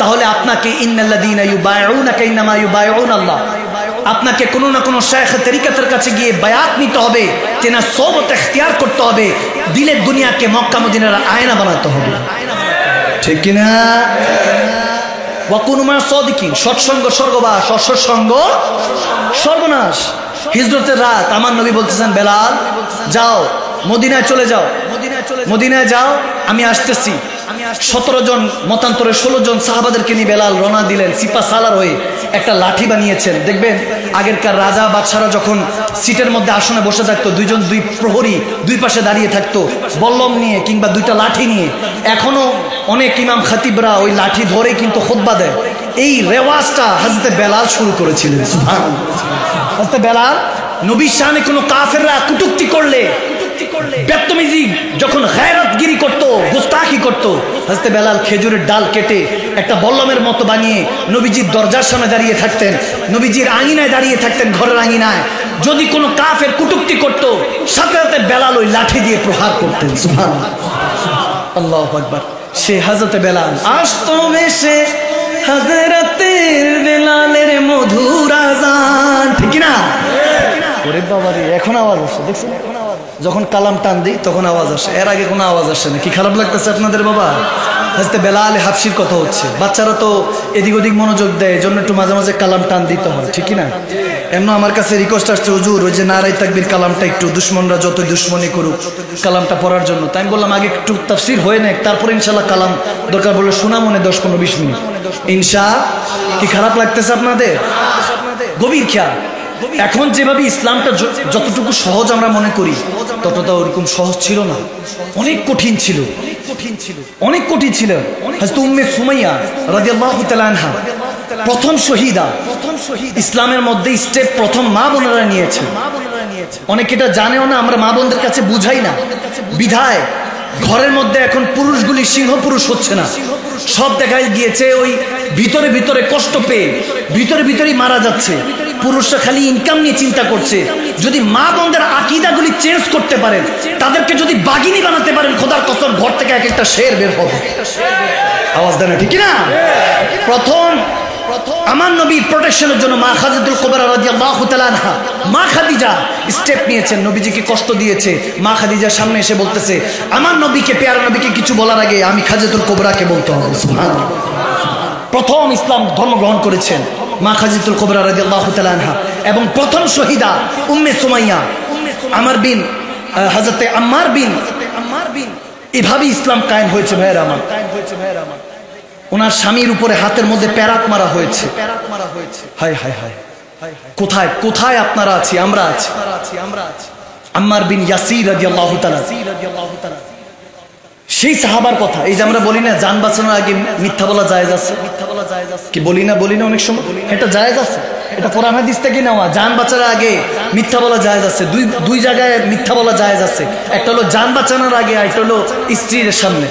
তাহলে আপনাকে ইন্নাল্লাযীনা ইউবাইউনাকা ইন্নামা ইউবাইউনাল্লাহ, আপনাকে কোনো না কোনো শায়খ তরিকাতের কাছে গিয়ে বায়াত নিতে হবে, তেনার সোহবত ইখতিয়ার করতে হবে, দিলের দুনিয়াকে মক্কা মদিনার আয়না বানাতে হবে। ঠিক কিনা? ওয়াকুনু মা সাদিকিন, সৎসঙ্গ স্বর্গবাস, অসৎসঙ্গ সর্বনাশ। হিজরতের রাত আমার নবী বলতেছেন, বেলাল যাও মদিনায় চলে যাও, মদিনায় যাও, আমি আসতেছি। 17 জন মতান্তরে 16 জন সাহাবাদেরকে নিয়ে বেলাল রওনা দিলেন। সিপা সালার হয়ে একটা লাঠি বানিয়েছেন। দেখবেন আগেরকার রাজা বাদশারা যখন সিটের মধ্যে আসনে বসে থাকতো, 2 জন 2 প্রহরী 2 পাশে দাঁড়িয়ে থাকতো বল্লম নিয়ে কিংবা 2টা লাঠি নিয়ে। এখনো অনেক ইমাম খাতিবরা ওই লাঠি ধরে কিন্তু খুতবা দেয়। এই রেওয়াজটা হযরত বেলাল শুরু করেছিলেন। সুবহানাল্লাহ। হযরত বেলাল নবীর শানে কোনো কাফেররা কটূক্তি করলে, বেত্তমিজি যখন গায়রতগিরি করত, গুস্তাখি করত, হযরত বেলাল খেজুরের ডাল কেটে একটা বল্লমের মতো বানিয়ে নবীজির দরজার সামনে দাঁড়িয়ে থাকতেন, নবীজির আঙিনায় দাঁড়িয়ে থাকতেন, ঘরের আঙিনায়। যদি কোনো কাফের কটূক্তি করত, সাথে সাথে বেলাল ওই লাঠি দিয়ে প্রহার করতেন। সুবহানাল্লাহ। আল্লাহু আকবার। সে হযরত বেলাল আসতো ভেসে হযরতের বেলালের মধুর আযান। ঠিক না? ওরে বাবা রে, এখন আওয়াজ আসে, দেখছেন? যখন কালাম টান দিই তখন আওয়াজ আসে, এর আগে কোনো আওয়াজ আসে না। কি খারাপ লাগতেছে আপনাদের বাবা? হযরত বেলাল হাবশির কথা হচ্ছে। বাচ্চারা তো এদিক ওদিক মনোযোগ দেয়, এজন্য একটু মাঝে মাঝে কালাম টান দিতে হয়। ঠিক না? এমন আমার কাছে রিকোয়েস্ট আসছে, হুজুর ওই যে নারায়ে তাকবীর কালামটা একটু দুশমনরা যত দুশমনি করুক কালামটা পড়ার জন্য। তাই আমি বললাম আগে একটু তাফসীর হয়ে নেক, তারপর ইনশাআল্লাহ কালাম দরকার বলে শোনা মনে 10-15-20 মিনিট ইনশাআল্লাহ। কি খারাপ লাগতেছে আপনাদের? গভীর খেয়াল। এখন যেভাবে ইসলামটা যতটুকু সহজ আমরা মনে করি, ততটা ওরকম সহজ ছিল না, অনেক কঠিন ছিল, অনেক কঠিন ছিল। হযরত উম্মে সুমাইয়া রাদিয়াল্লাহু তাআলা আনহা প্রথম শহীদা, ইসলামের মধ্যে স্টেপ প্রথম মা বোনেরা নিয়েছে। অনেকে এটা জানেও না, আমরা মা বোনদের কাছে বুঝাই না, বিধায় ঘরের মধ্যে এখন পুরুষগুলি সিংহ পুরুষ হচ্ছে না। সব দেখা গিয়েছে ওই ভিতরে ভিতরে কষ্ট পেয়ে ভিতরে ভিতরেই মারা যাচ্ছে। পুরুষরা খালি ইনকাম নিয়ে চিন্তা করছে। যদি মা বোনদের আকীদাগুলি চেঞ্জ করতে পারেন, তাদেরকে যদি বাগিনী বানাতে পারেন, খোদার কসম ঘর থেকে এক একটা শের বের হবে। আওয়াজ দেন ঠিক না? প্রথম আমার নবীর প্রোটেকশনের জন্য মা খাদিজাতুল কুবরা রাদিয়াল্লাহু তাআলা আনহা, মা খাদিজা স্টেপ নিয়েছেন। নবীজিকে কষ্ট দিয়েছে, মা খাদিজার সামনে এসে বলতেছে, আমার নবীকে, পেয়ারা নবীকে কিছু বলার আগে আমি খাদিজাতুল কুবরাকে বলতে হবে। সুবহানাল্লাহ। প্রথম ইসলাম ধর্ম গ্রহণ করেছেন মা খাদিজাতুল কুবরা রাদিয়াল্লাহু তাআলা আনহা, এবং প্রথম শহীদা উম্মে সুমাইয়া, হযরতে আম্মার বিন, এভাবে ইসলাম কায়েম হয়েছে। ভাইয়েরা আমার, ওনার স্বামীর উপরে হাতের মধ্যে প্যারাক মারা হয়েছে। হায় হায় হায়, কোথায় কোথায় আপনারা আছি, আমরা আছি। আম্মার বিন ইয়াসির রাদিয়াল্লাহু তাআলা, সেই সাহাবার কথা। এই যে আমরা বলি না জান বাঁচানোর আগে মিথ্যা বলা জায়েজ আছে, কি বলি না অনেক সময়, এটা জায়েজ আছে। এটা কোরআন হাদিস থেকে নেওয়া। জান বাঁচানোর আগে মিথ্যা বলা জায়েজ আছে। দুই জায়গায় মিথ্যা বলা জায়েজ আছে। একটা হলো জান বাঁচানোর আগে, আর একটা হলো স্ত্রীর সামনে।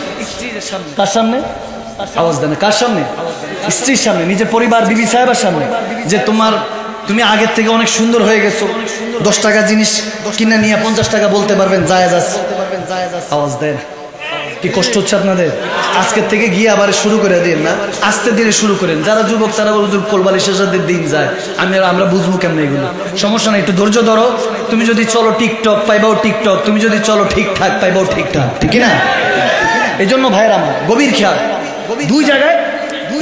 কার সামনে? আওয়াজ দেন, কার সামনে? স্ত্রীর সামনে, নিজের পরিবার, বিবি সাহেবের সামনে, যে তুমি আগের থেকে অনেক সুন্দর হয়ে গেছো, 10 টাকা জিনিস কিনে নিয়ে 50 টাকা বলতে পারবেন, জায়েজ আছে। আওয়াজ দেন, কি কষ্ট হচ্ছে আপনাদের? আজকের থেকে গিয়ে আবার শুরু করে দিন না, আস্তে ধীরে শুরু করেন। যারা যুবক তারা হুজুর কোলবালিশের সাথে দিন যায়, আমরা বুঝবো কেমন এগুলো। সমস্যা নেই, একটু ধৈর্য ধরো। তুমি যদি চলো টিকটক পাইবাও টিকটক, তুমি যদি চলো ঠিকঠাক পাইবাও ঠিকঠাক, ঠিক না? এই জন্য ভাইয়ের আমার গভীর খেয়াল, দুই জায়গায়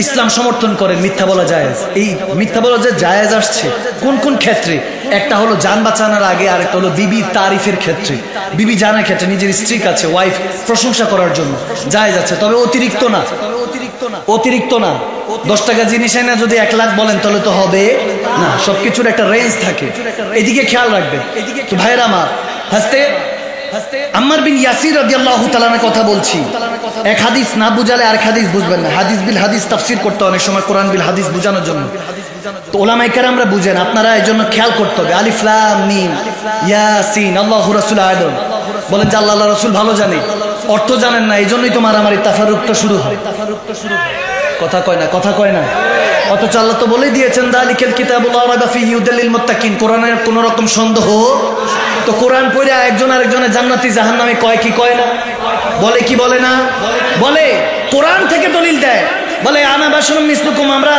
ইসলাম সমর্থন করেন মিথ্যা বলা জায়েজ। এই মিথ্যা বলা যে জায়েজ আসছে কোন কোন ক্ষেত্রে? একটা হলো জান বাঁচানোর আগে, আর একটা হলো বিবি তারিফের ক্ষেত্রে, বিবি জানার ক্ষেত্রে, নিজের স্ত্রীর কাছে ওয়াইফ প্রশংসা করার জন্য জায়েজ আছে, তবে অতিরিক্ত না। 10 টাকা জিনিস এনে যদি 1 লাখ বলেন তাহলে তো হবে না, সবকিছুর একটা রেঞ্জ থাকে, এদিকে খেয়াল রাখবেন। তো ভাইয়েরা আমার, আম্মার বিন ইয়াসির রাদিয়াল্লাহু তাআলার কথা বলছি। এক হাদিস না বুঝালে আরেক হাদিস বুঝবেন না। হাদিস বিল হাদিস তাফসীর করতে অনেক সময়, কোরআন বিল হাদিস বোঝানোর জন্য। তো উলামায়ে কেরামরা বুঝেন, আপনারা এই জন্য খেয়াল করতে হবে। আলিফ লাম মিম ইয়াসিন, আল্লাহু রাসূল আদম, বলেন যে আল্লাহ রাসূল ভালো জানে, অর্থ জানেন না, এই জন্যই তো মারামারি তাফারুকটা শুরু হয়। কথা কয় না। অথচ আল্লাহ তো বলে দিয়েছেন, যালিকাল কিতাবু লা রাইবা ফীহি হুদাল লিল মুত্তাকিন, কোরআনের কোনো রকম সন্দেহ। তো কোরআন পড়ে একজন আরেকজনের জান্নাতি জাহান্নামে কয় কি কয় না? বলে কি বলে না? বলে। কোরআন থেকে দলিল দেয়, বলে আনা বাশারুম মিসলুকুম, আমরা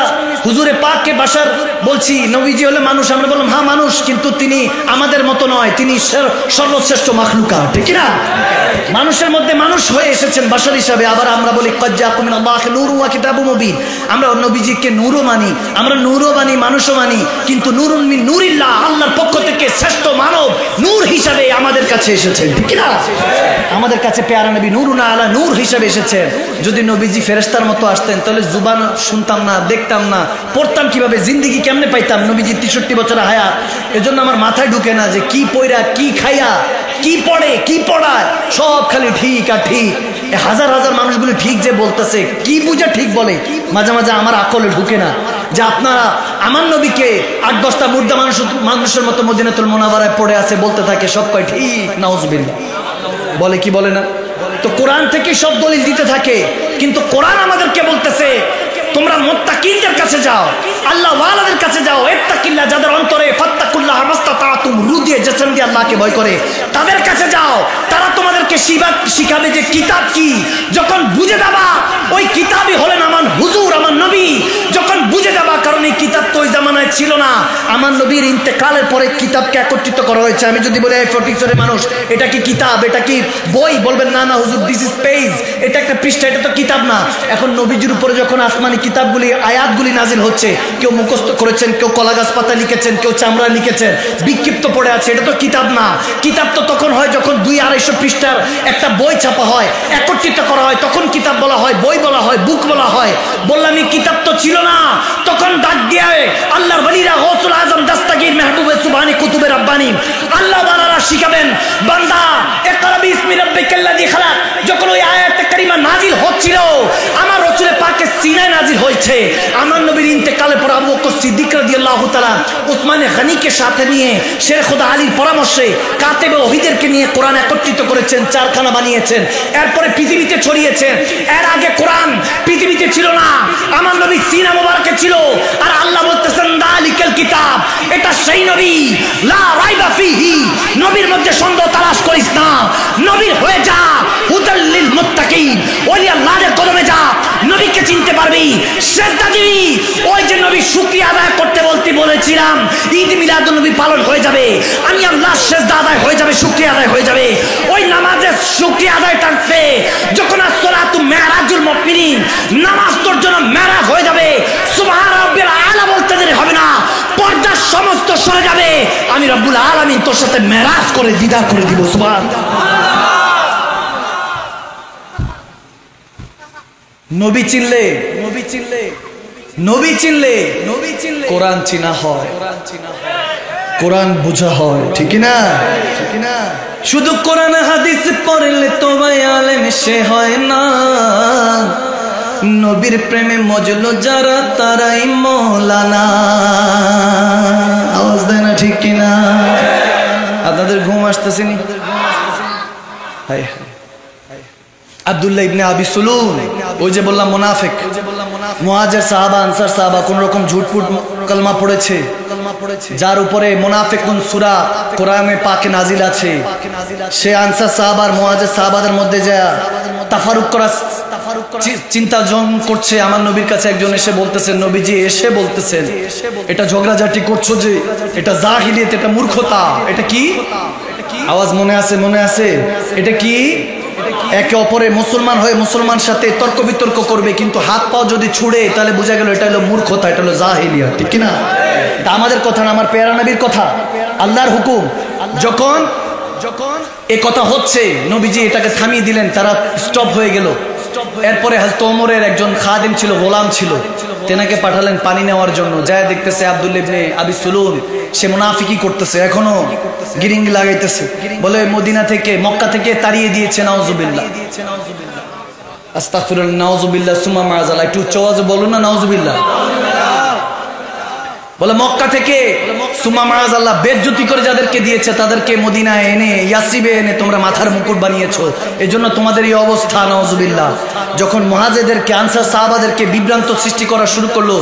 হুজুরে পাককে বাশার বলছি, নবীজি হলে মানুষ। আমরা বললাম হ্যাঁ মানুষ, কিন্তু তিনি আমাদের মতো নয়, তিনি সর্বশ্রেষ্ঠ মাখলুকাত, ঠিক না? মানুষের মধ্যে মানুষ হয়ে এসেছেন বাশার হিসাবে। আবার আমরা বলি ক্বাদ জাআকুম মিনাল্লাহি নূরুন ওয়া কিতাবুম মুবিন, আমরা নবীজিকে নূরও মানি, আমরা নূরও মানি, মানুষও মানি, কিন্তু নূরুন মিন নূরিল্লাহ, আল্লাহর পক্ষ থেকে শ্রেষ্ঠ মানব নূর হিসাবে আমাদের কাছে এসেছেন, ঠিক না? আমাদের কাছে পেয়ারা নবী নূরুন আলা নূর হিসাবে এসেছেন। যদি নবীজি ফেরেশতার মতো আসতেন তাহলে জুবান শুনতাম না, দেখতাম না, পড়তাম কিভাবে, জিন্দেগি কেমনে পাইতাম? নবীজি 63 বছর হায়াত। এজন্য আমার মাথায় ঢুকে না যে কি পয়রা, কি খাইয়া, কি পড়ে, কি পড়ায়, সব খালি ঠিক আর ঠিক। হাজার হাজার মানুষগুলো ঠিক যে বলতেছে, কি বুঝে ঠিক বলে, মাঝে মাঝে আমার আকলে ঢুকে না যে আপনারা আমার নবীকে 8-10টা মুর্দা মানুষের মতো মদিনাতুল মুনাওয়ারায় পড়ে আছে, বলতে থাকে সব কয় ঠিক, নাউজুবিল্লাহ, বলে কি বলে না? তো কোরআন থেকে সব দলিল দিতে থাকে, কিন্তু কোরআন আমাদেরকে বলতেছে তোমরা মুত্তাকিনদের কাছে যাও, আল্লাহ ওয়ালাদের কাছে যাও, ইত্তাকিল্লাহ, যাদের অন্তরে ফাত্তাকুল্লাহ মাস্তাতাতুম, রু দিয়ে জেসম দিয়ে আল্লাহকে ভয় করে, তাদের কাছে যাও। তারা তোমাদেরকে শিখাবে যে কিতাব কি। যখন বুঝে যাবা ওই কিতাবই হলেন আমার হুজুর, আমার নবী, যখন বুঝে যাবা, কারণ এই কিতাব তো ওই জামানায় ছিল না, আমার নবীর ইন্তেকালের পরে কিতাবকে একত্রিত করা হয়েছে। আমি যদি বলি এই 46 মানুষ, এটা কি কিতাব, এটা কি বই, বলবেন না না হুজুর, দিস ইজ পেজ, এটা একটা পৃষ্ঠা, এটা তো কিতাব না। এখন নবীজির উপরে যখন আসমানি কিতাবগুলি, আয়াতগুলি নাজিল হচ্ছে, কেউ মুখস্থ করেছেন, কেউ কলা গাছ পাতা লিখেছেন, কেউ চামড়া লিখেছেন, বিক্ষিপ্ত পড়ে আছে, এটা তো কিতাব না। কিতাব তো তখন হয় যখন 200-250 পৃষ্ঠার একটা বই ছাপা হয়, একত্রিত করা হয়, তখন কিতাব বলা হয়, বই বলা হয়, বুক বলা হয়। বললাম এই কিতাব তো ছিল না। তখন ডাক দিয়ে আল্লাহর ওলিরা, গৌসুল আজম, দাস্তাগীর, মেহবুবে সুবহানি, কুতুবে রাব্বানি, আল্লাহ ওয়ালারা শিখাবেন, বান্দা ইকরা বিসমি রাব্বিকাল্লাযী খালাক। যখন ওই আয়াতে কারিমা নাজিল হচ্ছিল, আমার রাসূলের পাকের সিনায় নাজিল হয়েছে। বলছে আমার নবীর ইন্তেকালের পর আবু বকর সিদ্দিক রাদিয়াল্লাহু তাআলা উসমান গনিকে সাথে নিয়ে শের খোদা আলীর পরামর্শে কাতেবে ওহীদেরকে নিয়ে কোরআন একত্রিত করেছেন, চারখানা বানিয়েছেন, এরপরে পৃথিবীতে ছড়িয়েছেন। এর আগে কোরআন পৃথিবীতে ছিল না, আমার নবী সিনা মুবারকে ছিল। আর আল্লাহ বলতেছেন দালিকাল কিতাব, এটা সেই নবী লা রাইবা ফিহি, নবীর মধ্যে সন্দেহ তালাশ করিস না, নবীর হয়ে যা, হুদাল লিল মুত্তাকিন, ওলি আল্লাহর কদমে যা, নবীকে চিনতে পারবি, শ্রদ্ধা দিবি। ওই যে নবী শুকরিয়া আদায় করতে বলেছিলাম, ঈদ মিলাদুন নবী পালন হয়ে যাবে, আমি আল্লাহর শ্রদ্ধা আদায় হয়ে যাবে, শুকরিয়া আদায় হয়ে যাবে। ওই নামাজের শুকরিয়া আদায় থাকবে, যখন আসসালাতু মিরাজুল মুমিনিন, নামাজ তোর জন্য মেরাজ হয়ে যাবে, সুবহান রাব্বিল আলা বলতে দেরি হবে না, পর্দার সমস্ত সরে যাবে, আমি রব্বুল আলামিন তোর সাথে মেরাজ করে দিদার করে দিব। সুবহান। নবী চিনলে কোরআন চিনা হয়, কোরআন বোঝা হয়, ঠিক না? শুধু কোরআন হাদিস পড়লে তো ভাই আলেম সে হয় না, নবীর প্রেমে মজলো যারা তারাই মৌলানা। আওয়াজ দেয় না, ঠিক কিনা? আপনাদের ঘুম আসতেছে নি? আব্দুল্লাহ ইবনে আবি সুলুল, ওই যে বললাম মুনাফিক, মুহাজির সাহাবা আনসার সাহাবা কোন রকম ঝুটফুট কালমা পড়েছে, যার উপরে মুনাফিকুন সূরা কোরআনে পাকে নাজিল আছে, সে আনসার সাহাবা আর মুহাজির সাহাবাদের মধ্যে যা তাফারুক করা চিন্তা জন করছে। আমার নবীর কাছে একজন এসে বলতেছেন, নবীজি এসে বলতেছেন, এটা ঝগড়াঝাটি করছো যে, এটা জাহিলিয়ত, এটা মূর্খতা, এটা কি? আওয়াজ মনে আছে? এটা কি? একে অপরে মুসলমান হয়ে মুসলমান সাথে তর্ক বিতর্ক করবে, কিন্তু হাত পাও যদি ছুড়ে তাহলে বোঝা গেল এটা হলো মূর্খতা, এটা হলো জাহিলিয়া, ঠিক না? এটা আমাদের কথা না, আমার প্যারা নবীর কথা, আল্লাহর হুকুম। যখন এ কথা হচ্ছে, নবীজি এটাকে থামিয়ে দিলেন, তারা স্টপ হয়ে গেল। এরপরে হযরত ওমরের একজন খাদেম ছিল, গোলাম ছিল, তেনাকে পাঠালেন পানি নেওয়ার জন্য। যায় দেখতেছে আব্দুল্লাহ ইবনে আবি সুলুল সে মুনাফিকি করতেছে, এখনো গিরিং লাগাইতেছে, বলে মদিনা থেকে মক্কা থেকে তাড়িয়ে দিয়েছে, নাউজুবিল্লাহ, আস্তাগফিরুল্লাহ, নাউজুবিল্লাহ, সুম্মা মাযালা, একটু উচ্চ আওয়াজে বলুন না নাউজুবিল্লাহ। বলে মক্কা থেকে সুম্মা মাযাল্লাহ বেজ্জতি করে যাদেরকে দিয়েছে তাদেরকে মদিনায় এনে, ইয়াসরিবে এনে তোমরা মাথার মুকুট বানিয়েছো, এজন্য তোমাদের এই অবস্থা, নাউজুবিল্লাহ। যখন মুহাজিরদেরকে, আনসার সাহাবাদেরকে বিভ্রান্ত সৃষ্টি করা শুরু করলো,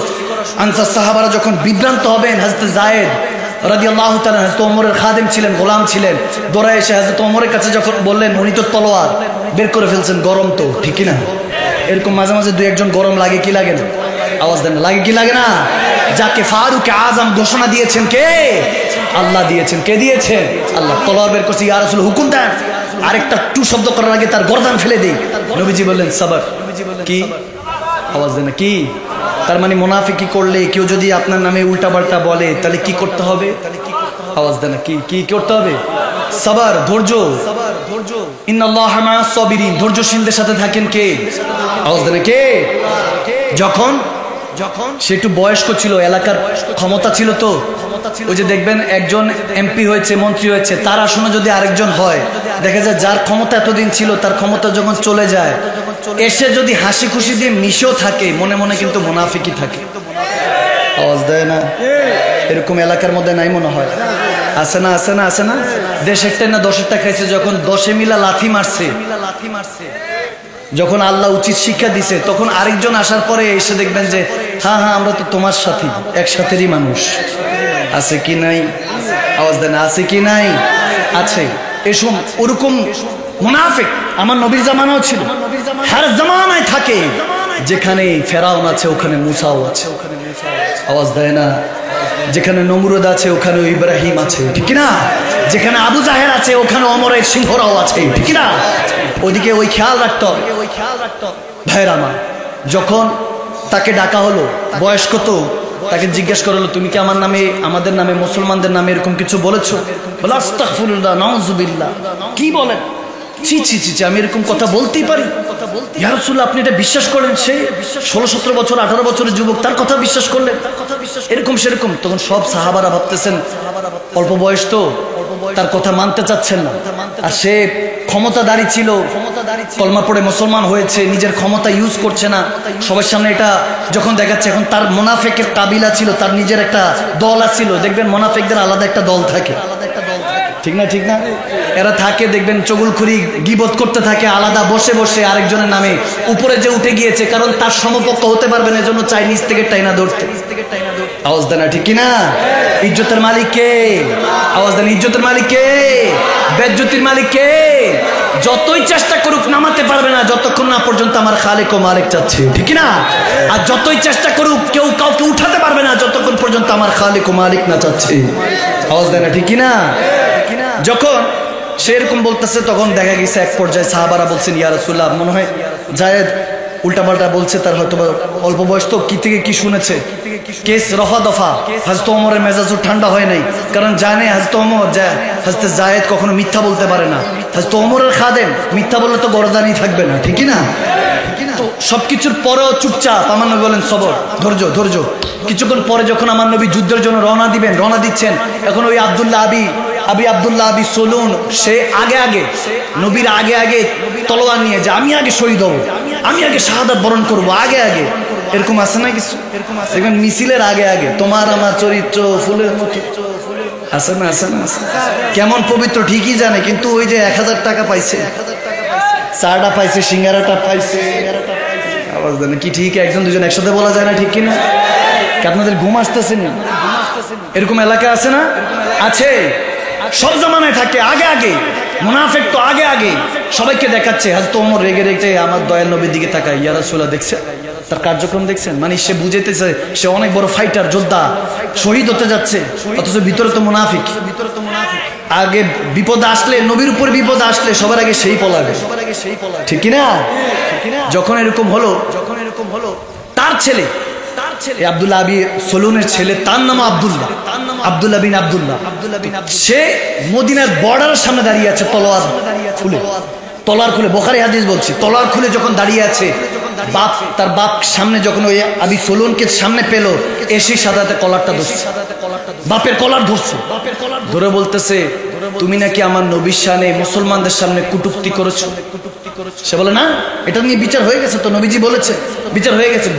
আনসার সাহাবারা যখন বিভ্রান্ত হবেন, হযরত যায়েদ রাদিয়াল্লাহু তাআলা হযরত ওমরের খাদেম ছিলেন, গোলাম ছিলেন, দৌড়ায় এসে হযরত ওমরের কাছে যখন বললেন, উনি তো তলোয়ার বের করে ফেলছেন, গরম তো, ঠিক না? এরকম মাঝে মাঝে দুই একজন গরম লাগে, কি লাগে না? আওয়াজ দেন, লাগে কি লাগে না? যাকে ফারুক আজম ঘোষণা দিয়েছেন কে? আল্লাহ দিয়েছেন। কে দিয়েছেন? আল্লাহ। তলোয়ার বের করছে, ইয়া রাসূল হুকুম দেন, আরেকটা টু শব্দ করার আগে তার গর্দান ফেলে দেই। নবীজি বললেন সবর। কি? আওয়াজ দেন, কি? তার মানে মুনাফিকি করলে কেউ যদি আপনার নামে উল্টাপাল্টা বলে তাহলে কি করতে হবে? আওয়াজ দেন, কি করতে হবে? সবর, ধৈর্য। ইন্নাল্লাহা মা'আস সাবিরিন, ধৈর্যশীলদের সাথে থাকেন কে? আওয়াজ দেন, কে? যখন সে একটু বয়স্ক ছিল, এলাকার ক্ষমতা ছিল, তো ওই যে দেখবেন একজন এমপি হয়েছে, মন্ত্রী হয়েছে, তার আসনে যদি আরেকজন হয়, দেখা যায় যার ক্ষমতা এতদিন ছিল তার ক্ষমতা যখন চলে যায়, এসে যদি হাসি খুশি দিয়ে মিশেও থাকে, মনে মনে কিন্তু মুনাফিকি থাকে। আওয়াজ দেয় না? এরকম এলাকার মধ্যে নাই মনে হয়? আছে না? দেশ একটা না 10টা খাইছে, যখন 10 মিলা লাথি মারছে, যখন আল্লাহ উচিত শিক্ষা দিছে, তখন আরেকজন আসার পরে এসে দেখবেন যে হ্যাঁ আমরা তো তোমার সাথী, একসাথেরই মানুষ। আছে কি নাই? আওয়াজ দেন, আছে কি নাই? আছে। এসব ওরকম মুনাফিক আমার নবীর জামানাও ছিল, হার জামানায় থাকে। যেখানে ফেরাউন আছে ওখানে মুসাও আছে, আওয়াজ দেয় না? যেখানে নমরুদ আছে ওখানে ইব্রাহিম আছে, ঠিক না? যেখানে আবু জাহেল আছে ওখানে ওমরের সিংহরাও আছে, ঠিক না? ওইদিকে ওই খেয়াল রাখতো ভাইরা আমার। যখন তাকে ডাকা হলো, বয়স্ক তো, তাকে জিজ্ঞেস করা হলো, তুমি কি আমার নামে, আমাদের নামে, মুসলমানদের নামে এরকম কিছু বলেছো? বলে আস্তাগফিরুল্লাহ, নাউজুবিল্লাহ। কি বলেন? ছি, আমি এরকম কথা বলতেই পারি? ইয়া রাসূলুল্লাহ, আপনি এটা বিশ্বাস করেন? সে 16-17 বছর, 18 বছরের যুবক, তার কথা বিশ্বাস করলেন? এরকম সেরকম। তখন সব সাহাবারা ভাবতেছেন অল্প বয়স তো, তার কথা মানতে চাচ্ছেন না। আর সে ক্ষমতাধারী ছিল, কলমা পড়ে মুসলমান হয়েছে, নিজের ক্ষমতা ইউজ করছে না, সবার সামনে এটা যখন দেখাচ্ছে। এখন তার মুনাফিকের কাবিলা ছিল, তার নিজের একটা দল ছিল। দেখবেন মুনাফিকদের আলাদা একটা দল থাকে, ঠিক না? ঠিক না? এরা থাকে দেখবেন চগুলখুরি গীবত করতে থাকে আলাদা বসে বসে আরেকজনের নামে, উপরে যে উঠে গিয়েছে কারণ তার সমপক্ষ হতে পারবে না, এজন্য চাই নিচ থেকে টাইনা ধরতে। আওয়াজ দেন ঠিক কিনা? ইজ্জতের মালিক কে? আওয়াজ দেন, ইজ্জতের মালিক কে? বেজ্জতির মালিক কে? যতই চেষ্টা করুক নামাতে পারবে না যতক্ষণ না পর্যন্ত আমার খালিক ও মালিক চাচ্ছে, ঠিক না? আর যতই চেষ্টা করুক কেউ কাউকে উঠাতে পারবে না যতক্ষণ পর্যন্ত আমার খালিক ও মালিক না চাচ্ছে। আওয়াজ দেন ঠিক কিনা? যখন সে এরকম বলতেছে তখন দেখা গেছে এক পর্যায়ে সাহাবারা বলছেন, ইয়া রাসূলুল্লাহ, মনে হয় জায়েদ উল্টাপাল্টা বলছে, তার হয়তো অল্প বয়স তো কি থেকে কি শুনেছে, কেস রফা দফা। হযরত ওমরের মেজাজও ঠান্ডা হয় নাই, কারণ জানে হযরত ওমর হযরত জায়েদ কখনো মিথ্যা বলতে পারে না। হযরত ওমরের খাদেম, মিথ্যা বললে তো গরদানি থাকবে না, ঠিক না? তো সবকিছুর পরেও চুপচাপ। আমার নবী বলেন সবর, ধৈর্য ধৈর্য। কিছুক্ষণ পরে যখন আমার নবী যুদ্ধের জন্য রওনা দিচ্ছেন, এখন ওই আব্দুল্লাহ আবি সলুন সে আগে নবীর আগে তলোয়ার নিয়ে যে আমি আগে শহীদ হব, আমি আগে শাহাদাত বরণ করব, আগে এরকম আছে না কিছু? দেখবেন মিছিলের আগে তোমার আমার চরিত্র ফুলের মতো আছে না? কেমন পবিত্র ঠিকই জানে, কিন্তু ওই যে 1000 টাকা পাইছে, চাটা পাইছে, সিঙ্গারাটা পাইছে, আওয়াজ দেন কি ঠিক? একজন দুজন একসাথে বলা যায় না, ঠিক কিনা? আপনাদের ঘুম আসতেছে না? এরকম এলাকা আছে না? আছে। সব জামানায় থাকে আগে মুনাফিক তো আগে সবাইকে দেখাচ্ছে। হযরত ওমর রেগে আমার দয়াল নবীর দিকে তাকায়, ইয়া রাসূলুল্লাহ দেখছেন তার কার্যক্রম, দেখছেন? মানে সে বুঝাইতেছে সে অনেক বড় ফাইটার, যোদ্ধা, শহীদ হতে যাচ্ছে, অথচ ভিতরে তো মুনাফিক। আগে বিপদ আসলে, নবীর উপর বিপদ আসলে সবার আগে সেই পলাবে, ঠিক কিনা? যখন এরকম হলো তার ছেলে আব্দুল্লাহ আবি সলুনের ছেলে, তার নাম আব্দুল্লাহ বিন আব্দুল্লাহ। সে মদিনার বর্ডারের সামনে দাঁড়িয়ে আছে, তলোয়ার খুলে বুখারী হাদিস বলছি, তলোয়ার খুলে যখন দাঁড়িয়ে আছে, তার বাপ সামনে যখন ওই আবি সলুনকে সামনে পেল, এসে সাদাতে কলারটা ধরছে, বাপের কলার ধরছে, ধরে বলতেছে তুমি নাকি আমার নবীর শানে মুসলমানদের সামনে কটূক্তি করেছো। সে বলে না, এটা নিয়ে বিচার হয়ে গেছে তো, নবীজি বলেছে বিচার হয়ে গেছে।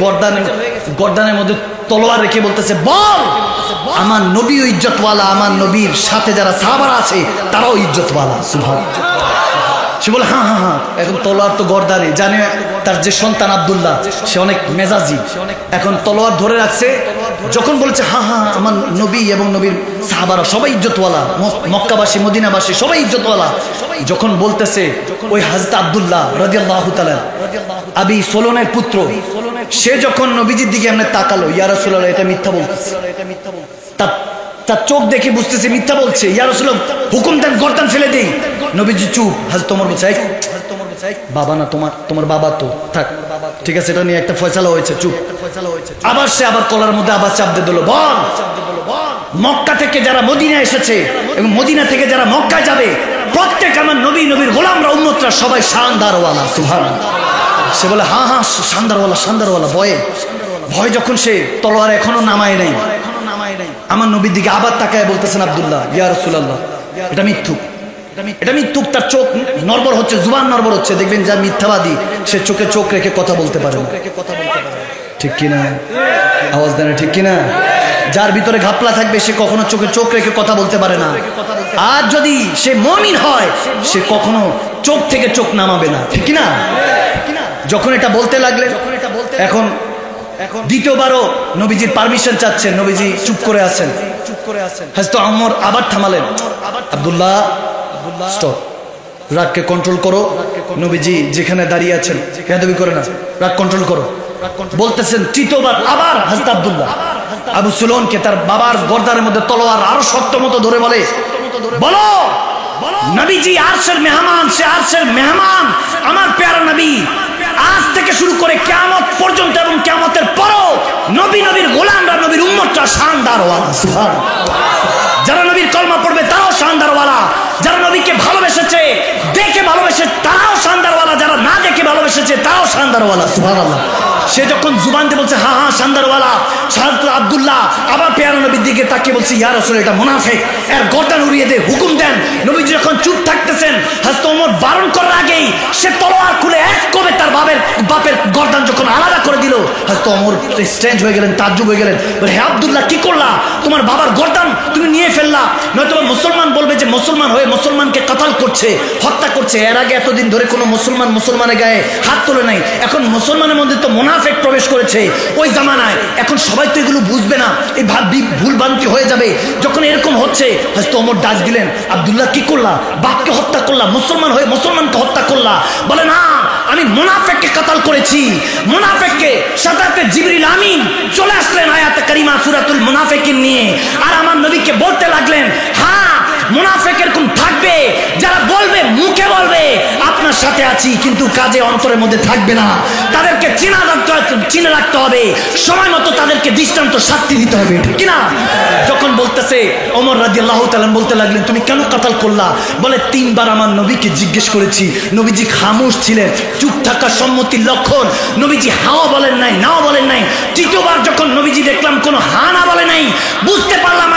গর্দানের মধ্যে তলোয়ার রেখে বলতেছে, বল আমার নবীও ইজ্জতওয়ালা, আমার নবীর সাথে যারা সাহাবারা আছে তারাও ইজ্জতওয়ালা। সুবহানাল্লাহ। সে বলে হ্যাঁ। এখন তলোয়ার তো গর্দানে, জানে তার যে সন্তান আব্দুল্লাহ সে অনেক মেজাজি, এখন তলোয়ার ধরে রাখছে। যখন বলেছে হ্যাঁ আমার নবী এবং নবীর সাহাবারা সবাই ইজ্জতওয়ালা, মক্কাবাসী মদিনাবাসী সবাই ইজ্জতওয়ালা, যখন বলতেছে ওই হযরত আব্দুল্লাহ রাদিয়াল্লাহু তাআলা আবি সলুনের পুত্র, সে যখন নবীজির দিকে এমনি তাকালো, ইয়া রাসূলুল্লাহ এটা মিথ্যা বলতেছে, তার চোখ দেখে বুঝতেছে মিথ্যা বলছে। ইয়া রাসূলুল্লাহ হুকুম দেন, গর্দান ফেলে দেই। নবীজি চুপ। হযরত ওমর বলছে, বাবা না তোমার বাবা তো থাক, ঠিক আছে, এটা নিয়ে একটা ফয়সালা হয়েছে, চুপ। আবার সে কলার মধ্যে আবার চাপ দিয়ে দিল, বল মক্কা থেকে যারা মদিনা এসেছে এবং মদিনা থেকে যারা মক্কায় যাবে প্রত্যেক আমার নবীর গোলামরা, উম্মতরা সবাই শানদারওয়ালা। সুবহানাল্লাহ। সে বলে হ্যাঁ শানদারওয়ালা। ভয় যখন সে তলোয়ার এখনো নামায় নাই, আমার নবীর দিকে আবার তাকায় বলতেছেন আব্দুল্লাহ, ইয়া রাসূলুল্লাহ এটা মিথ্যুক। তার চোখ নড়বড় হচ্ছে, জুবান নড়বড় হচ্ছে। দেখবেন যা মিথ্যাবাদী সে চোখে চোখ রেখে কথা বলতে পারে না, ঠিক কিনা? আওয়াজ দেন ঠিক কিনা? যার ভিতরে ঘাপলা থাকবে সে কখনো চোখে চোখ রেখে কথা বলতে পারে না। আর যদি সে মুমিন হয় সে কখনো চোখ থেকে চোখ নামাবে না, ঠিক কিনা? যখন এটা বলতে লাগলেন, এখন দ্বিতীয়বারও নবীজির পারমিশন চাচ্ছেন, নবীজি চুপ করে আছেন। হযরত ওমর আবার থামালেন, আব্দুল্লাহ স্টপ, রাগকে কন্ট্রোল করো। নবীজি যেখানে দাঁড়িয়ে আছেন বেয়াদবি করে না, রাগ কন্ট্রোল করো বলতেছেন। তৃতীয়বার আবার হযরত আব্দুল্লাহ আবু সুলুনকে তার বাবার গর্দানের মধ্যে তলোয়ার আরো শক্ত মতো ধরে বলে, বলো নবীজি আরশের মেহমান, সে আরশের মেহমান, আমার প্যারা নবী আজ থেকে শুরু করে কিয়ামত পর্যন্ত এবং কিয়ামতের পরও নবীর গোলামরা, নবীর উম্মতরা শানদারওয়ালা। সুবহানাল্লাহ। যারা নবীর কলমা পড়বে তারাও শানদারওয়ালা, যারা নবীকে ভালোবেসেছে, দেখে ভালোবেসে ভালোবেসে তারাও শানদারওয়ালা, যারা না দেখে ভালোবেসেছে তারাও শানদারওয়ালা। সুবহানাল্লাহ। সে যখন জুবান দিয়ে বলছে হ্যাঁ হ্যাঁ শানদারওয়ালা, হযরত আব্দুল্লাহ আবার পেয়ারা নবীর দিকে তাকিয়ে বলছে ইয়া রাসূল এটা মুনাফিক, এর গর্দান উড়িয়ে দে, হুকুম দেন। নবীজি যখন চুপ থাকতেছেন, হযরত ওমর বারণ করার আগেই সে তলোয়ার খুলে এক কোবে তার বাপের গর্দান যখন আলাদা করে দিল, হযরত ওমর স্ট্রেঞ্জ হয়ে গেলেন, তাজ্জুব হয়ে গেলেন। হে আব্দুল্লাহ কি করলা, তোমার বাবার গর্দান তুমি নিয়ে ফেললা, নয়তো মুসলমান বলবে যে মুসলমান হয়ে মুসলমানকে কতল করছে, হত্যা করছে। এর আগে এতদিন ধরে কোনো মুসলমানের গায়ে হাত তোলে নাই, এখন মুসলমানের মধ্যে তো মুনাফিক প্রবেশ করেছে ওই জামানায়। এখন সবাই তো এগুলো বুঝবে না, এই ভুল ভ্রান্তি হয়ে যাবে। যখন এরকম হচ্ছে, হযরত ওমর ডাক দিলেন আব্দুল্লাহ কি করলা, বাপকে হত্যা করলা, মুসলমান হয়ে মুসলমানকে হত্যা করলা। বলে না, আমি মুনাফিককে কতল করেছি। মুনাফিককে সাথে জিবরিল আমিন চলে আসলেন আয়াতে কারিমা সূরাতুল মুনাফিকিন নিয়ে, আর আমার নবীকে বলতে লাগলেন হ্যাঁ মুনাফিক এরকম থাকবে যারা বলবে, মুখে বলবে আপনার সাথে আছি, কিন্তু কাজে অন্তরের মধ্যে থাকবে না। তাদেরকে চিনে রাখতে হবে, সময় মতো তাদেরকে দৃষ্টান্ত শাস্তি দিতে হবে, ঠিক না? যখন বলতেছে ওমর রাদিয়াল্লাহু তাআলা বলতে লাগলেন তুমি কেন কতল করলা? বলে 3 বার আমার নবীকে জিজ্ঞেস করেছি, নবীজি খামোশ ছিলেন, চুপ থাকা সম্মতির লক্ষণ। নবীজি হাও বলেন নাই, নাও বলেন নাই। 3বার যখন নবীজি দেখলাম কোনো হা না বলে নাই, বুঝতে পারলাম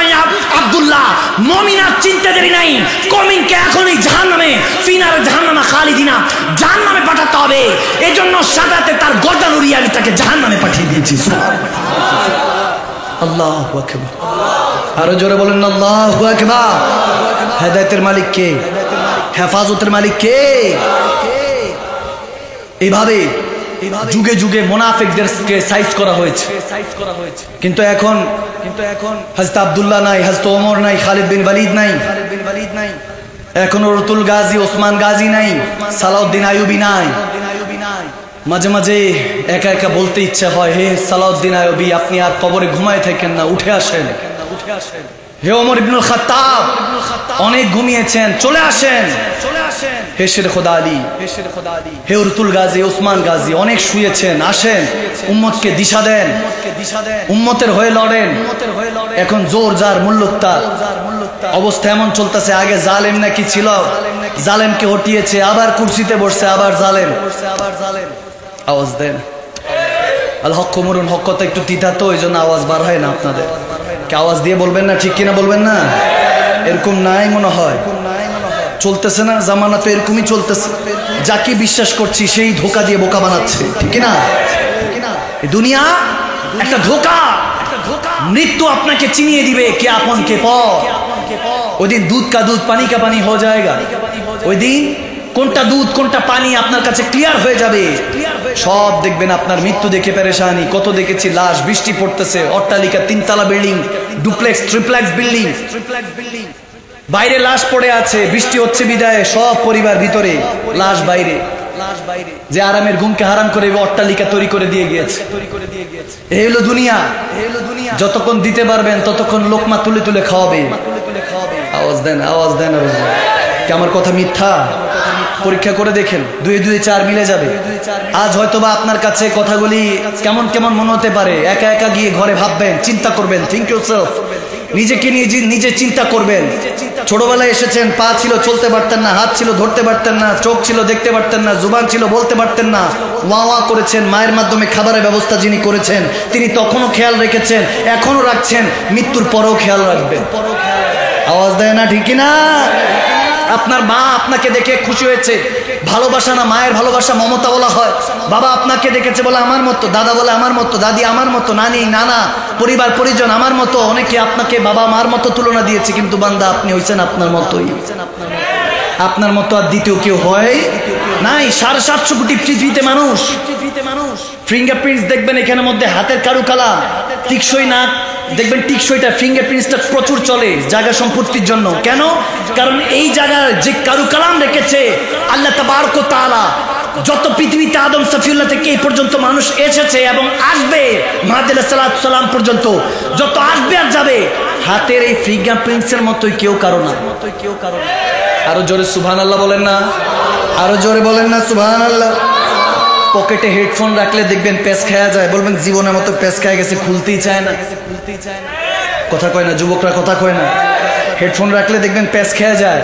আব্দুল্লাহ মুমিনাত চিনতে দেরি নাই, কওমিনকে এখনই জাহান্নামে ফিনারে জাহান্নামে খালিদিনা জাহান্নামে পাঠাতে হবে। এজন্য সাদাতে তার গর্দান উড়িয়ে আমি তাকে জাহান্নামে পাঠিয়ে দিয়েছি। আল্লাহু আকবার। আরো জোরে বলেন আল্লাহু আকবার। হেদায়েতের মালিক কে? হেফাজতের মালিক কে? এইভাবে যুগে যুগে মুনাফিকদেরকে সাইজ করা হয়েছে, কিন্তু এখন হযরত আব্দুল্লাহ নাই, হযরত ওমর নাই, খালিদ বিন ওয়ালিদ নাই, এখন রতুল গাজী, ওসমান গাজী নাই, সালাউদ্দিন আইয়ুবী নাই। মাঝে মাঝে একা একা বলতে ইচ্ছা হয়, হে সালাউদ্দিন আইয়ুবী আপনি আর কবরে ঘুমায় থাকেন না, উঠে আসেন। হে ওমর ইবনুল খাত্তাব অনেক ঘুমিয়েছেন, চলে আসেন। হে শের খোদা আলী, হে রতুল গাজী, ওসমান গাজী অনেক শুয়েছেন, আসেন, উম্মতকে দিশা দেন, উম্মতের হয়ে লড়েন। এখন জোর যার মুল্লুকতার অবস্থা এমন চলতেছে, আগে জালেম নাকি ছিল, জালেমকে হটিয়েছে, আবার কুরসিতে বসছে, আবার জালেম। আওয়াজ দেন আল হক মরুন, হক কথা একটু তিতা তো, এই জন্য আওয়াজ বার হয় না আপনাদের। কে আওয়াজ দিয়ে বলবেন না, ঠিক কিনা বলবেন না? এরকম নাই মনে হয়, চলতেছে না জামানা তো এরকমই চলতেছে। যাকে বিশ্বাস করছি সেই ধোকা দিয়ে বোকা বানাচ্ছে, ঠিক না? দুনিয়া একটা ধোকা, মৃত্যু আপনাকে চিনিয়ে দিবে কে আপন কে পর। ওই দিন দুধ কা দুধ পানি কা পানি হয়ে যায়গা। ওই দিন কোনটা দুধ কোনটা পানি আপনার কাছে ক্লিয়ার হয়ে যাবে। সব দেখবেন আপনার মৃত্যু দেখে পেরেশানি। কত দেখেছি লাশ, বৃষ্টি পড়তেছে, অট্টালিকা 3 তলা বিল্ডিং, ডুপ্লেক্স ট্রিপ্লেক্স বিল্ডিং, বাইরে লাশ পড়ে আছে, বৃষ্টি হচ্ছে বিদায়, সব পরিবার ভিতরে, লাশ বাইরে। যে আরামের ঘুমকে হারাম করে অট্টালিকা তৈরি করে দিয়ে গিয়েছে। এই হলো দুনিয়া। যতক্ষণ দিতে পারবেন ততক্ষণ লোকমা তুলে তুলে খাওয়াবে। আওয়াজ দেন, আওয়াজ দেন। কি আমার কথা মিথ্যা? পরীক্ষা করে দেখেন, 2 2 4 মিলে যাবে। আজ হয়তোবা আপনার কাছে কথাগুলি কেমন কেমন মনে হতে পারে। একা একা গিয়ে ঘরে ভাববেন, চিন্তা করবেন, থিঙ্ক ইউরসেলফ। নিজেকে নিজে চিন্তা করবেন। ছোটবেলায় এসেছেন, পা ছিল চলতে পারতেন না, হাত ছিল ধরতে পারতেন না, চোখ ছিল দেখতে পারতেন না, জুবান ছিল বলতে পারতেন না, ওয়া ওয়া করেছেন। মায়ের মাধ্যমে খাবারের ব্যবস্থা যিনি করেছেন তিনি তখনও খেয়াল রেখেছেন, এখনো রাখছেন, মৃত্যুর পরেও খেয়াল রাখবেন। আওয়াজ দেয় না, ঠিক না? আপনার মা আপনাকে দেখে খুশি হয়েছে, ভালোবাসা না, মায়ের ভালোবাসা মমতা বলা হয়। বাবা আপনাকে দেখেছে, বলে আমার মতো, দাদা বলে আমার মতো, দাদি আমার মতো, নানি নানা পরিবার পরিজন আমার মতো। অনেকে আপনাকে বাবা মার মতো তুলনা দিয়েছে, কিন্তু বান্দা আপনি হয়েছেন আপনার মতোই। আপনার মতো আর দ্বিতীয় কেউ হয় নাই। 750 কোটি পৃথিবীতে মানুষ। ফিঙ্গারপ্রিন্টস দেখবেন এখানের মধ্যে, হাতের কারুকলা, টিকসই না দেখবেন, টিকসইটা ফিঙ্গারপ্রিন্টসটা প্রচুর চলে জায়গা সম্পত্তির জন্য। কেন? কারণ এই জায়গায় যে কারুকালাম রেখেছে আল্লাহ তাবারক ওয়া তাআলা, যত পৃথিবীতে আদম সফিউল্লাহ থেকে এই পর্যন্ত মানুষ এসেছে এবং আসবে মাহাদি আলাইহিস সালাম পর্যন্ত, যত আসবে আর যাবে, হাতের এই ফিঙ্গারপ্রিন্টসের মতোই কেউ কারো না। আরো জোরে সুবহানাল্লাহ বলেন না, আরো জোরে বলেন না সুবহানাল্লাহ। পকেটে হেডফোন রাখলে দেখবেন পেঁচ খাওয়া যায়, বলবেন জীবনের মতো পেঁচ খাওয়া গেছে, খুলতেই চায় না। কথা কয় না যুবকরা, কথা কয় না। হেডফোন রাখলে দেখবেন পেঁচ খাওয়া যায়,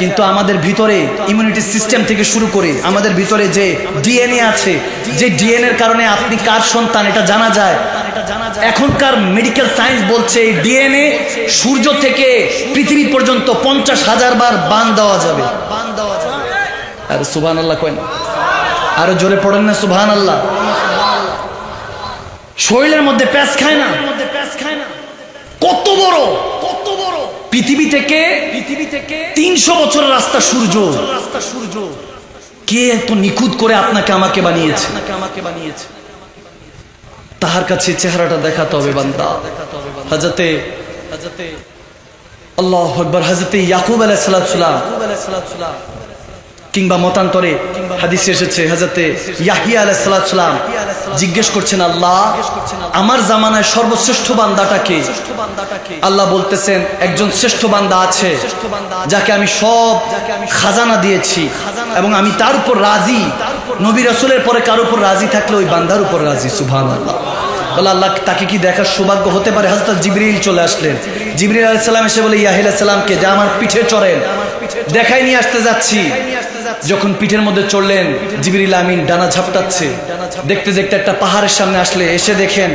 কিন্তু আমাদের ভিতরে ইমিউনিটি সিস্টেম থেকে শুরু করে আমাদের ভিতরে যে ডিএনএ আছে, যে ডিএনএর কারণে আপনি কার সন্তান এটা জানা যায়। এখনকার মেডিকেল সায়েন্স বলছে এই ডিএনএ সূর্য থেকে পৃথিবী পর্যন্ত 50,000 বার বান দেওয়া যাবে। আর সুবহানাল্লাহ কয় না, আরো জোরে পড়েন না সুবহানাল্লাহ। শরীরের মধ্যে প্যাঁচ খায় না, কত বড় পৃথিবী থেকে 300 বছরের রাস্তা সূর্য। কে এত নিখুঁত করে আপনাকে আমাকে বানিয়েছে? তাহার কাছে চেহারাটা দেখাতে হবে বান্দা। হযরতে আল্লাহু আকবার, হযরতে ইয়াকুব আলাইহিস সালাম কিংবা মতান্তরে হাদিসে এসেছে হযরতে ইয়াহিয়া আলাইহিস সালাম জিজ্ঞেস করছেন, আল্লাহ আমার জামানায় সর্বশ্রেষ্ঠ বান্দাটাকে? আল্লাহ বলতেছেন, একজন শ্রেষ্ঠ বান্দা আছে যাকে আমি সব খাজানা দিয়েছি এবং আমি তার উপর রাজি। নবী রাসূলের পরে কার উপর রাজি থাকলে ওই বান্দার উপর রাজি। সুবহানাল্লাহ। বলে আল্লাহ তাকে কি দেখার সৌভাগ্য হতে পারে? হযরত জিবরিল চলে আসলেন। জিবরিল আলাইহিস সালাম এসে বলে, ইয়াহিয়া আলাইহিস সালামকে যে আমার পিঠে চড়েন, দেখাই নিয়ে আসতে যাচ্ছি। যখন পিঠের মধ্যে চড়লেন, জিবরিল আমিন ডানা ঝাপটাচ্ছে। দেখতে দেখতে একটা পাহাড়ের সামনে আসলে এসে দেখেন,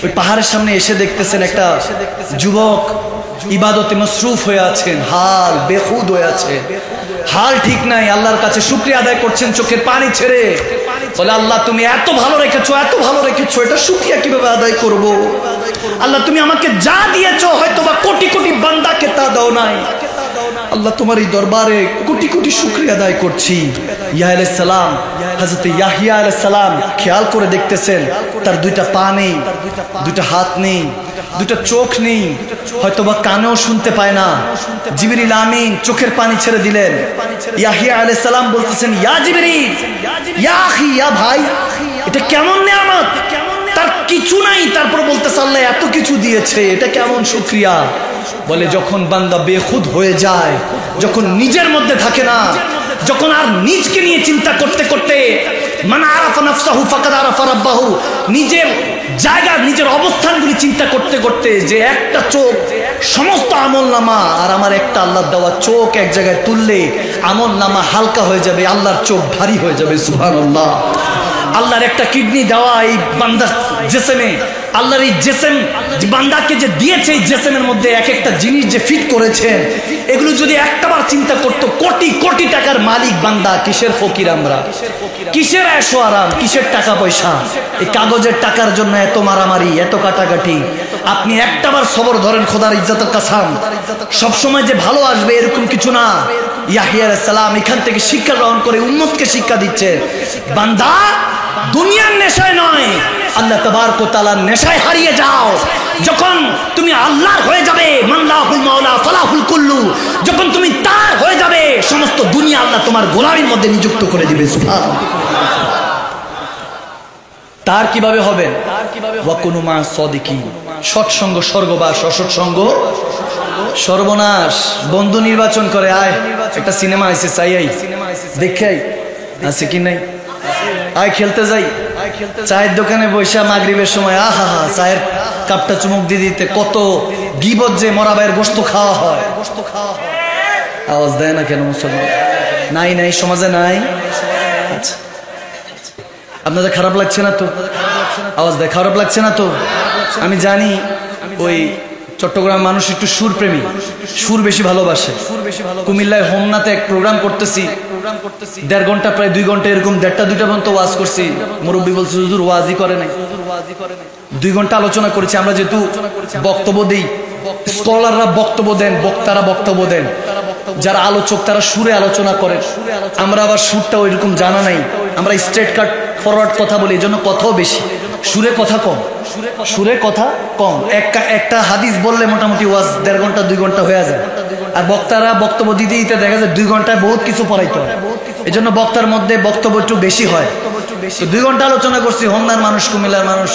ওই পাহাড়ের সামনে এসে দেখতেছেন একটা যুবক ইবাদতে মসরুফ হয়ে আছেন, হাল বেখুদ হয়ে আছে, হাল ঠিক নাই। আল্লাহর কাছে শুকরিয়া আদায় করছেন চোখের পানি ছেড়ে। বলে আল্লাহ তুমি এত ভালো রেখেছো, এত ভালো রেখেছো, এটা শুকরিয়া কিভাবে আদায় করব? আল্লাহ তুমি আমাকে যা দিয়েছো হয়তো বা কোটি কোটি বান্দাকে তা দাও নাই। আল্লাহ তোমার এই দরবারে কোটি কোটি শুকরিয়া আদায় করছি। ইয়াহিয়া আলাইহিস সালাম, হযরত ইয়াহিয়া আলাইহিস সালাম খেয়াল করে দেখতেছেন তার দুইটা পা নেই, দুইটা হাত নেই, দুইটা চোখ নেই, হয়তোবা কানেও শুনতে পায় না। জিবরিল আমিন চোখের পানি ছেড়ে দিলেন। ইয়াহিয়া আলাইহিস সালাম বলতেছেন, ইয়া জিবরিল, ইয়া আখি, ইয়া ভাই, এটা কেমন নিয়ামত? তার কিছু নাই, তারপর বলতেছে আল্লাহ এত কিছু দিয়েছে, এটা কেমন শুকরিয়া? বলে যখন বান্দা বেখুদ হয়ে যায়, যখন নিজের মধ্যে থাকে না, যখন আর নিজকে নিয়ে চিন্তা করতে করতে, মান আরাফা নাফসাহু ফাকাদ আরাফা রাব্বাহু, নিজের জায়গা নিজের অবস্থানগুলি চিন্তা করতে করতে, যে একটা চোখ সমস্ত আমলনামা আর আমার একটা আল্লাহর দেওয়া চোখ এক জায়গায় তুললে আমলনামা হালকা হয়ে যাবে, আল্লাহর চোখ ভারী হয়ে যাবে। সুবহানাল্লাহ। আল্লাহর একটা কিডনি দেওয়া এই বান্দার জিসমে, আল্লাহর এই জিসম বান্দাকে যে দিয়েছে, এই জিসমের মধ্যে এক একটা জিনিস যে ফিট করেছেন, এগুলো যদি একটাবার চিন্তা করতো, কোটি কোটি টাকার মালিক বান্দা, কিসের ফকির আমরা, কিসের এশো আরাম, কিসের টাকা পয়সা? এই কাগজের টাকার জন্য এত মারামারি, এত কাটাকাটি। আপনি একটাবার সবর ধরেন খোদার ইজ্জতের কাসাম, সবসময় যে ভালো আসবে এরকম কিছু না। ইয়াহিয়া আলাইহিস সালাম এখান থেকে শিক্ষা গ্রহণ করে উম্মতকে শিক্ষা দিচ্ছে, বান্দা দুনিয়ার নেশায় নয়, আল্লাহ তাবারক ওয়া তাআলার নেশায় হারিয়ে যাও। যখন তুমি আল্লাহর হয়ে যাবে, মাল্লাহুল মাওলা ফালাহুল কুল্লু, যখন তুমি তার হয়ে যাবে, সমস্ত দুনিয়া আল্লাহ তোমার গোলামির মধ্যে নিযুক্ত করে দিবে। সুবহানাল্লাহ। তার কিভাবে হবেন? ওয়া কুনু মা সাদিকিন, সৎসঙ্গ স্বর্গবাস, অসৎসঙ্গ সর্বনাশ। বন্ধু নির্বাচন করে, আয় একটা সিনেমা আইছে, চাই আই দেখাই, আছে কি নাই, আয় খেলতে যাই। চায়ের দোকানে বৈশা মাগরিবের সময় আহা হা চায়ের কাপটা চুমুক দিয়ে দিতে কত গিবত যে মরা ভাইয়ের গোশত খাওয়া হয়। আওয়াজ দেয় না কেন মুসলমান? নাই নাই, সমাজে নাই। আচ্ছা, আপনাদের খারাপ লাগছে না তো? আওয়াজ দেয়, খারাপ লাগছে না তো? আমি জানি ওই চট্টগ্রাম মানুষ একটু সুরপ্রেমী, সুর বেশি ভালোবাসে। কুমিল্লায় হোমনাতে এক প্রোগ্রাম করতেছি, 1.5 ঘন্টা প্রায় 2 ঘন্টা এরকম 1.5-2টা পর্যন্ত ওয়াজ করছি। মুরব্বী বলছে হুজুর ওয়াজই করে নাই। 2 ঘন্টা আলোচনা করেছি। আমরা যেহেতু বক্তব্য দিই, স্কলাররা বক্তব্য দেন, বক্তারা বক্তব্য দেন, যারা আলোচক তারা সুরে আলোচনা করেন। আমরা আবার সুরটা ওইরকম জানা নাই, আমরা স্ট্রেট কাট ফরওয়ার্ড কথা বলি, এই জন্য কথাও বেশি, সুরে কথা কম, সুরে কথা কম। একটা হাদিস বললে মোটামুটি ওয়াজ 1.5 ঘন্টা 2 ঘন্টা হয়ে যায়। আর বক্তারা বক্তব্য দিতে দিতে দেখা যায় 2 ঘন্টায় বহুত কিছু পড়াইতে হয়, এই জন্য বক্তার মধ্যে বক্তব্য একটু বেশি হয়। 2 ঘন্টা আলোচনা করছি। হোমনার মানুষ, কুমিল্লার মানুষ,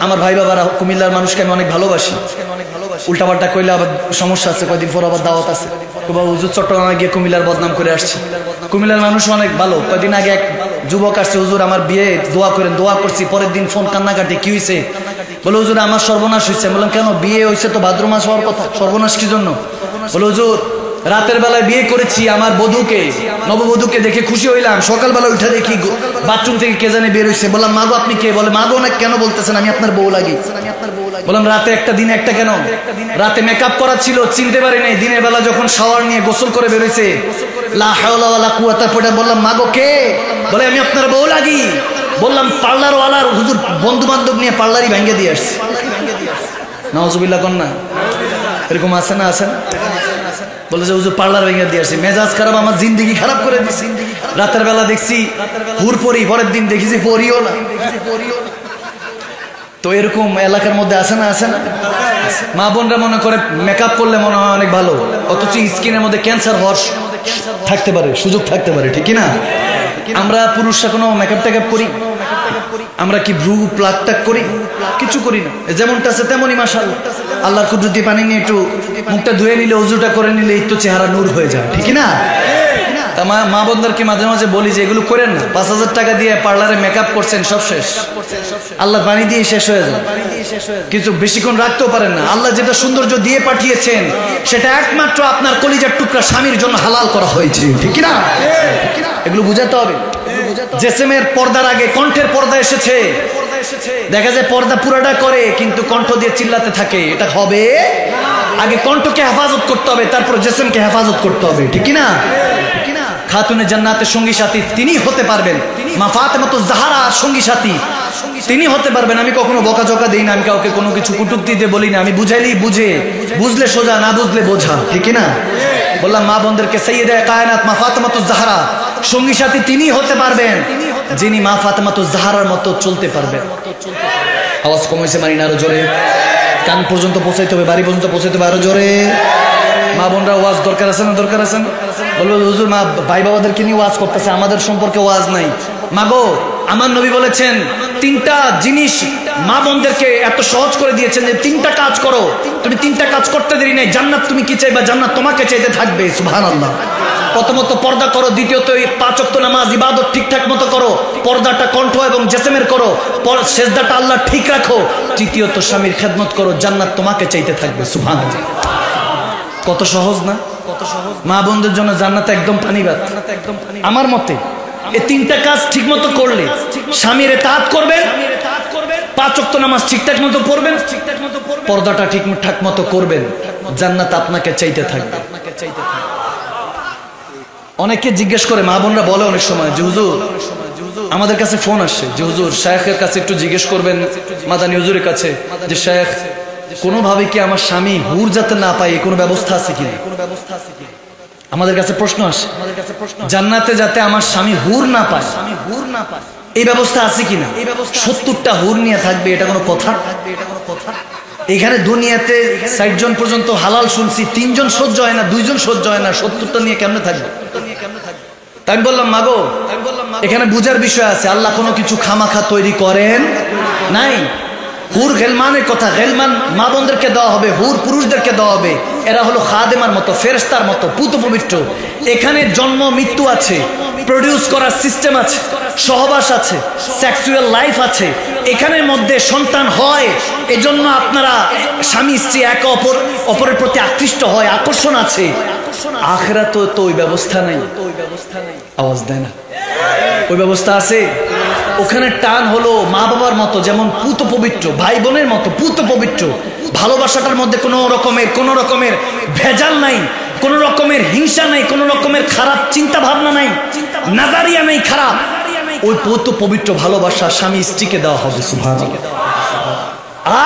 আমার ভাই বাবারা কুমিল্লার মানুষকে আমি অনেক ভালোবাসি। উল্টাপাল্টা কইলে আবার সমস্যা আছে, কয়দিন পর আবার দাওয়াত আছে। হুজুর চট্টগ্রামে গিয়ে কুমিল্লার বদনাম করে আসছে। কুমিল্লার মানুষ অনেক ভালো। কয়দিন আগে এক যুবক আসছে, হুজুর আমার বিয়ে দোয়া করেন। দোয়া করছি, পরের দিন ফোন কান্নাকাটি, কি হয়েছে? বলে হুজুর আমার সর্বনাশ হয়েছে। বললাম কেন? বিয়ে হয়েছে তো ভাদ্র মাস হওয়ার কথা, সর্বনাশ কি জন্য? বলে হুজুর রাতের বেলায় বিয়ে করেছি, আমার বধূকে, নববধূকে দেখে খুশি হইলাম। সকালবেলা উঠে দেখি বাথরুম থেকে কে জানে বের হইছে। বললাম মাগো আপনি কে? বলে মাগো না কেন বলতেছেন, আমি আপনার বউ লাগি। বললাম রাতে একটা দিনে একটা কেন? রাতে মেকআপ করা ছিল, চিনতে পারি নাই। দিনের বেলা যখন শাওয়ার নিয়ে গোসল করে বের হইছে, লা হাওলা ওয়ালা কুওয়াতা পড়ে বললাম মাগো কে? বলে আমি আপনার বউ লাগি। বললাম পার্লার ওয়ালার হুজুর বন্ধু বান্ধব নিয়ে পার্লারই ভেঙে দিয়ে আসছে। নাউজুবিল্লাহ কোন না, এরকম আছে না? আছে না? বলে যে হুজুর পার্লার ভেঙে দিয়ে আসছে। মেজাজ খারাপ, আমার জিন্দেগি খারাপ করে দিচ্ছি। রাতের বেলা দেখছি হুর পরি, পরের দিন দেখেছি পরিও না। তো এরকম এলাকার মধ্যে আছে না? আছে না? মা বোনরা মনে করে মেকআপ করলে মনে হয় অনেক ভালো, অথচ স্কিনের মধ্যে ক্যান্সার হওয়ার থাকতে পারে, সুযোগ থাকতে পারে, ঠিক না? আমরা পুরুষরা কোনো মেকআপ টেকআপ করি? আমরা কি ভ্রু প্লাক টাক করি? কিছু করি না। যেমনটা আছে তেমনই মাশাআল্লাহ। আল্লাহর কুদরতি পানি নিয়ে একটু মুখটা ধুয়ে নিলে, ওযুটা করে নিলে তো চেহারা নূর হয়ে যায়, ঠিক না? মা বোনদেরকে মাঝে মাঝে বলি যে এগুলো করেন না। 5,000 টাকা দিয়ে পার্লারে মেকআপ করছেন, সব শেষ। আল্লাহ পানি দিয়ে শেষ হয়ে যায়, কিছু বেশিক্ষণ রাখতেও পারেন না। আল্লাহ যেটা সৌন্দর্য দিয়ে পাঠিয়েছেন সেটা একমাত্র আপনার কলিজার টুকরা স্বামীর জন্য হালাল করা হয়েছে, ঠিক না? এগুলো বুঝাতে হবে। জেসেমের পর্দার আগে কণ্ঠের পর্দা এসেছে। দেখা যায় পর্দা পুরাটা করে কিন্তু কণ্ঠ দিয়ে চিল্লাতে থাকে, এটা হবে। আগে কণ্ঠকে হেফাজত করতে হবে, তারপর জেসেমকে হেফাজত করতে হবে, ঠিক না? খাতুনে জান্নাতের সঙ্গী সাথী তিনি হতে পারবেন। মা ফাতেমাতুজ জাহরা সঙ্গী সাথী তিনি হতে পারবেন। আমি কখনো বকাঝকা দেই না, আমি কাউকে কোনো কিছু কটূক্তি দিয়ে বলি না। আমি বুঝাইলেই বুঝে, বুঝলে সোজা, না বুঝলে বোঝা, ঠিক না? বললাম মা বোনদেরকে সাইয়্যিদা কায়নাত মা ফাতেমাতুজ জাহরা সঙ্গী সাথী তিনি হতে পারবেন যিনি মা ফাতেমাতুজ জাহরার মতো চলতে পারবেন। আওয়াজ কমেছে মানি না, আরো জোরে। কান পর্যন্ত পৌঁছাইতে হবে, বাড়ি পর্যন্ত পৌঁছাইতে হবে, আরো জোরে। মা বোনরা ওয়াজ দরকার আছে না? দরকার আছে না? বলবো হুজুর মা ভাই বাবাদেরকে নিয়ে ওয়াজ করতেছে, আমাদের সম্পর্কে ওয়াজ নাই। মাগো আমার নবী বলেছেন 3টা জিনিস মা বোনদেরকে এত সহজ করে দিয়েছেন যে 3টা কাজ করো, তুমি 3টা কাজ করতে দেরি নাই, জান্নাত তুমি কি চাইবা, জান্নাত তোমাকে চাইতে থাকবে। সুবহানাল্লাহ। প্রথমত পর্দা করো, দ্বিতীয়ত 5 ওয়াক্ত নামাজ ইবাদত ঠিকঠাক মতো করো, পর্দাটা কণ্ঠ এবং জেসেমের করো, সেজদাটা আল্লাহ ঠিক রাখো, তৃতীয়ত স্বামীর খেদমত করো, জান্নাত তোমাকে চাইতে থাকবে। সুবহানাল্লাহ। কত সহজ না? মা বোনদের জন্য জান্নাত একদম পানিবাদ। আমার মতে এই 3টা কাজ ঠিক মতো করলে স্বামীর ইতাআত করবেন, 5 ওয়াক্ত নামাজ ঠিকঠাক মতো পড়বেন, পর্দাটা ঠিকঠাক মতো করবেন, জান্নাত আপনাকে চাইতে থাকবে। অনেকে জিজ্ঞেস করে, মা বোনরা বলে অনেক সময় যে হুজুর আমাদের কাছে ফোন আসে যে হুজুর শায়েখের কাছে একটু জিজ্ঞেস করবেন, মাদানী হুজুরের কাছে, যে শায়েখ কোনোভাবে কি আমার স্বামী হুর যাতে না পায় কোনো ব্যবস্থা আছে কিনা? আমাদের কাছে প্রশ্ন আসে, জান্নাতে যাতে আমার স্বামী হুর না পায় এই ব্যবস্থা আছে কিনা? 70টা হুর নিয়ে থাকবে, এটা কোনো কথা? এখানে দুনিয়াতে 60 জন পর্যন্ত হালাল শুনছি, 3 জন সহ্য হয় না, 2 জন সহ্য হয় না, 70টা নিয়ে কেমনে থাকবে? তাই আমি বললাম মাগো এখানে বুঝার বিষয় আছে, আল্লাহ কোনো কিছু খামাখা তৈরি করেন নাই। হুর গেলমানের কথা, গেলমান মা বোনদেরকে দেওয়া হবে, হুর পুরুষদেরকে দেওয়া হবে। এরা হলো খাদেমার মতো, ফেরেশতার মতো, পুত পবিত্র। এখানে জন্ম মৃত্যু আছে, প্রডিউস করার সিস্টেম আছে, সহবাস আছে, সেক্সুয়াল লাইফ আছে, এখানের মধ্যে সন্তান হয়। এজন্য আপনারা স্বামী স্ত্রী একে অপরের প্রতি আকৃষ্ট হয়, আকর্ষণ আছে। আখিরাতে তো ওই ব্যবস্থা নাই। আওয়াজ দেয় না? ওই ব্যবস্থা আছে। ওখানে টান হলো মা বাবার মতো, যেমন পুত পবিত্র, ভাই বোনের মতো পুত পবিত্র। ভালোবাসাটার মধ্যে কোনো রকমের ভেজাল নাই, কোন রকমের হিংসা নাই, কোন রকমের খারাপ চিন্তা ভাবনা নাই, নাজারিয়া নাই খারাপ। ওই পুত পবিত্র ভালোবাসা স্বামী স্ত্রীকে দেওয়া হবে। সুবহানাল্লাহ।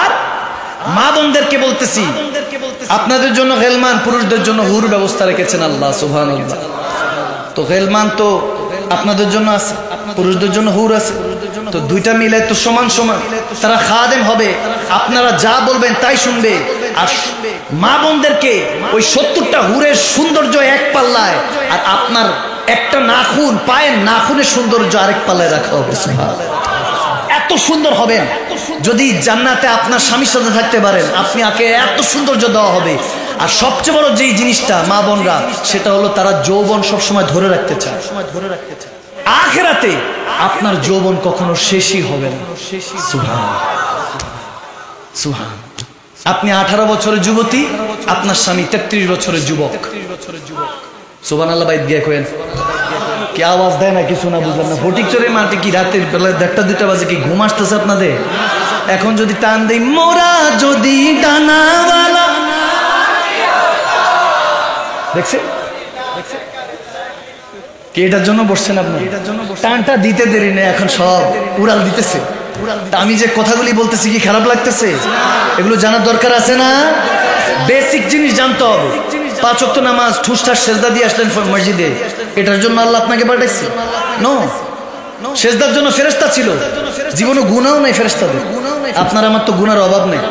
আর মা বোনদেরকে বলতেছি, আপনাদের জন্য গেলমান, পুরুষদের জন্য হুর ব্যবস্থা রেখেছেন আল্লাহ। সুবহানাল্লাহ। তো গেলমান তো আপনাদের জন্য আছে, পুরুষদের জন্য হুর আছে, তো 2টা মিলে তো সমান সমান, তারা খাদেম হবে, আপনারা যা বলবেন তাই শুনবে। আর মা বোনদেরকে ওই 70টা হুরের সৌন্দর্য এক পাল্লায়, আর আপনার একটা নাখুন, পায়ের নাখুনের সৌন্দর্য আরেক পাল্লায় রাখা হবে। এত সুন্দর হবেন যদি জান্নাতে আপনার স্বামীর সাথে থাকতে পারেন, আপনি আগে এত সৌন্দর্য দেওয়া হবে। আর সবচেয়ে বড় যেই জিনিসটা মা বোনরা, সেটা হলো তারা যৌবন সবসময় ধরে রাখতে চায়। আখিরাতে আপনার যৌবন কখনো শেষই হবে না। সুবহানাল্লাহ। সুবহানাল্লাহ। আপনি 18 বছরের যুবতী, আপনার স্বামী 33 বছরের যুবক। সুবহানাল্লাহ বাইত গিয়ে কইেন, কি আওয়াজ দেয় না, কিছু না, বুঝলাম না। ফটিকচরের মাঠে কি রাতের বেলা 1টা-2টা বাজে কি ঘুম আসতেছে আপনাদের? এখন যদি টান দেই, মোরা যদি ডানাওয়ালা, দেখছেন কি এটার জন্য বসছেন আপনি? টানটা দিতে দেরি নেই, এখন সব উড়াল দিতেছে। আমি যে কথাগুলি বলতেছি কি খারাপ লাগতেছে? এগুলো জানার দরকার আছে না? বেসিক জিনিস জানতে হবে। 5 ওয়াক্ত নামাজ ঠুসঠাস সেজদা দিয়ে আসলেন মসজিদে, এটার জন্য আল্লাহ আপনাকে পাঠাইছে? নো, সেজদার জন্য ফেরেশতা ছিল। জীবনে গুনাহও নাই ফেরেশতাদের। আপনার আমার তো গুনার অভাব নেই।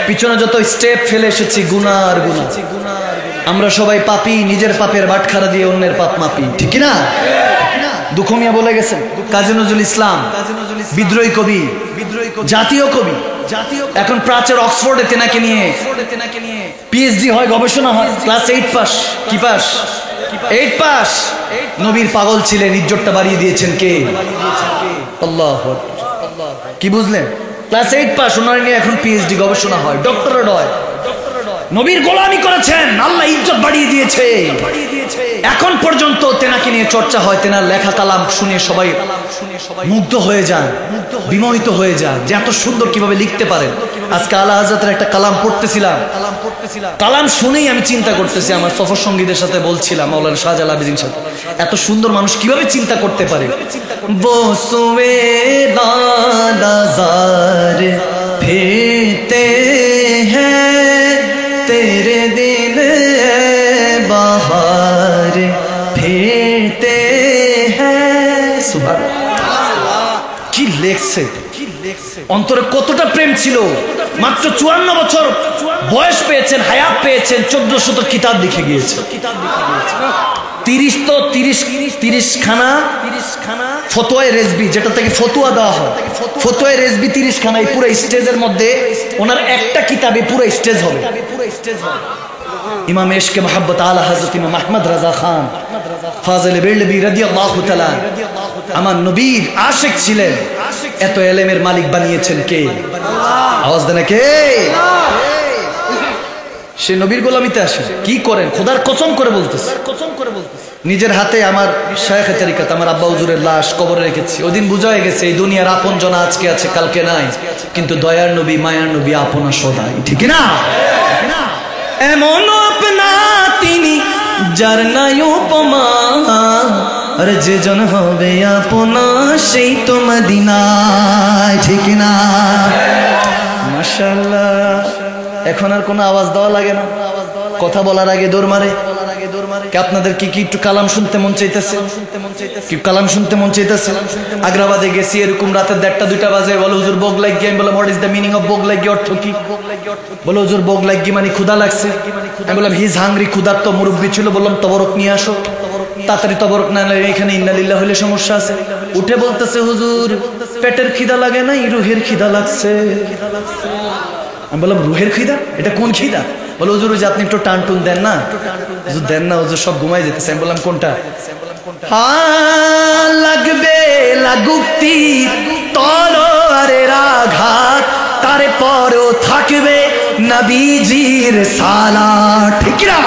পিছনে যত স্টেপ ফেলে এসেছি, গুনাহ আর গুনাহ। আমরা সবাই পাপী, নিজের পাপের বাটখারা দিয়ে অন্যের পাপ মাপি, ঠিক কি না? দুঃখ মিয়া বলে গেছেন। কাজী নজরুল ইসলাম বিদ্রোহী কবি, জাতীয় কবি। এখন প্রাচ্যের অক্সফোর্ডে তেনাকে নিয়ে পিএইচডি হয়, গবেষণা হয়। Class 8 pass. কি পাস? 8 পাস। নবীর পাগল ছিলেন, ইজ্জতটা বাড়িয়ে দিয়েছেন কে? আল্লাহু আকবার। কি বুঝলেন? ক্লাস 8 পাস, ওনার নিয়ে এখন পিএইচডি গবেষণা হয়, ডক্টরেট হয়। নবীর গোলামি করেছেন, আল্লাহ ইজ্জত বাড়িয়ে দিয়েছে। এখন পর্যন্ত তেনাকে নিয়ে চর্চা হয়, তেনার লেখা কালাম শুনে সবাই মুগ্ধ হয়ে যান, বিমোহিত হয়ে যান যে এত সুন্দর কিভাবে লিখতে পারেন। আজকে আলা হযরতের একটা কালাম পড়তেছিলাম, কালাম শুনেই আমি চিন্তা করতেছি, আমার সফর সঙ্গীদের সাথে বলছিলাম, মাওলানা শাহজালাল আবেদীন সাথে, এত সুন্দর মানুষ কিভাবে চিন্তা করতে পারে। বসুয়ে লালাজার ফিরতে হ্যাঁ তেরে দিল বাহার ফিরতে হ্যাঁ। সুবহানাল্লাহ, কি লেখছে, অন্তরে কতটা প্রেম ছিল। মাত্র 54 বছর বয়স পেয়েছেন, হায়াত পেয়েছেন, 1400 কিতাব লিখে গিয়েছে। 30 খানা ফতোয়ায়ে রেজবি, যেটা থেকে ফতোয়া দেওয়া হয়, ফতোয়ায়ে রেজবি 30 খানা। এই পুরো স্টেজের মধ্যে ওনার একটা কিতাবে পুরো স্টেজ হবে। ইমাম ইশকে মোহাব্বত আলা হযরত ইমাম আহমদ রাজা খান ফাজিল বেরলভী রাদিয়াল্লাহু তাআলা আমার নবীর আশিক ছিলেন। এত এলেমের মালিক বানিয়েছেন কে? আওয়াজ দেন কে? সে নবীর গোলামিতে আসে। কি করেন? খোদার কসম করে বলতেছে, নিজের হাতে আমার শায়েখে তরিকত, আমার আব্বা হুজুরের লাশ কবরে রেখেছি। ওদিন বুঝা হয়ে গেছে এই দুনিয়ার আপন জনা আজকে আছে, কালকে নাই, কিন্তু দয়ার নবী, মায়ার নবী আপনা সদাই, ঠিক না? এমন আপনা তিনি যার নাই উপমা, আর যে জন হবে আপনা সেই তো মদিনায়, ঠিক না? মাশাআল্লাহ। এখন আর কোনো আওয়াজ দেওয়া লাগে না, কথা বলার আগে দৌড় মারে। আপনাদের কি একটু কালাম শুনতে মন চাইতেছে? কি কালাম শুনতে মন চাইতেছে? আগ্রাবাদে গেছি, এরকম রাতের 1টা-2টা বাজে, বলে হুজুর ভোগ লাগি। আমি বললাম what is the meaning of ভোগ লাগি, অর্থ কি? বলে হুজুর ভোগ লাগি মানে ক্ষুধা লাগছে। আমি বললাম হি ইজ হাংরি, ক্ষুধার তো মুরব্বী ছিল। বললাম তবরক নিয়ে আসো, তাড়াতাড়ি তবরক না এলে এখানে ইন্না লিল্লাহ হইলে সমস্যা আছে। উঠে বলতেছে হুজুর পেটের খিদা লাগে না, রুহের খিদা লাগছে। আমি বললাম রুহের খিদা? এটা কোন খিদা? বলে হুজুর যে আপনি একটু টান টুন দেন না, হুজুর দেন না, হুজুর সব ঘুমাই যেতেছে। আমি বললাম কোনটা? হ্যাঁ লাগবে লাগুক্তি তলোয়ারের আঘাত, তারপরও থাকবে নবীজির সালাত, ঠিক না?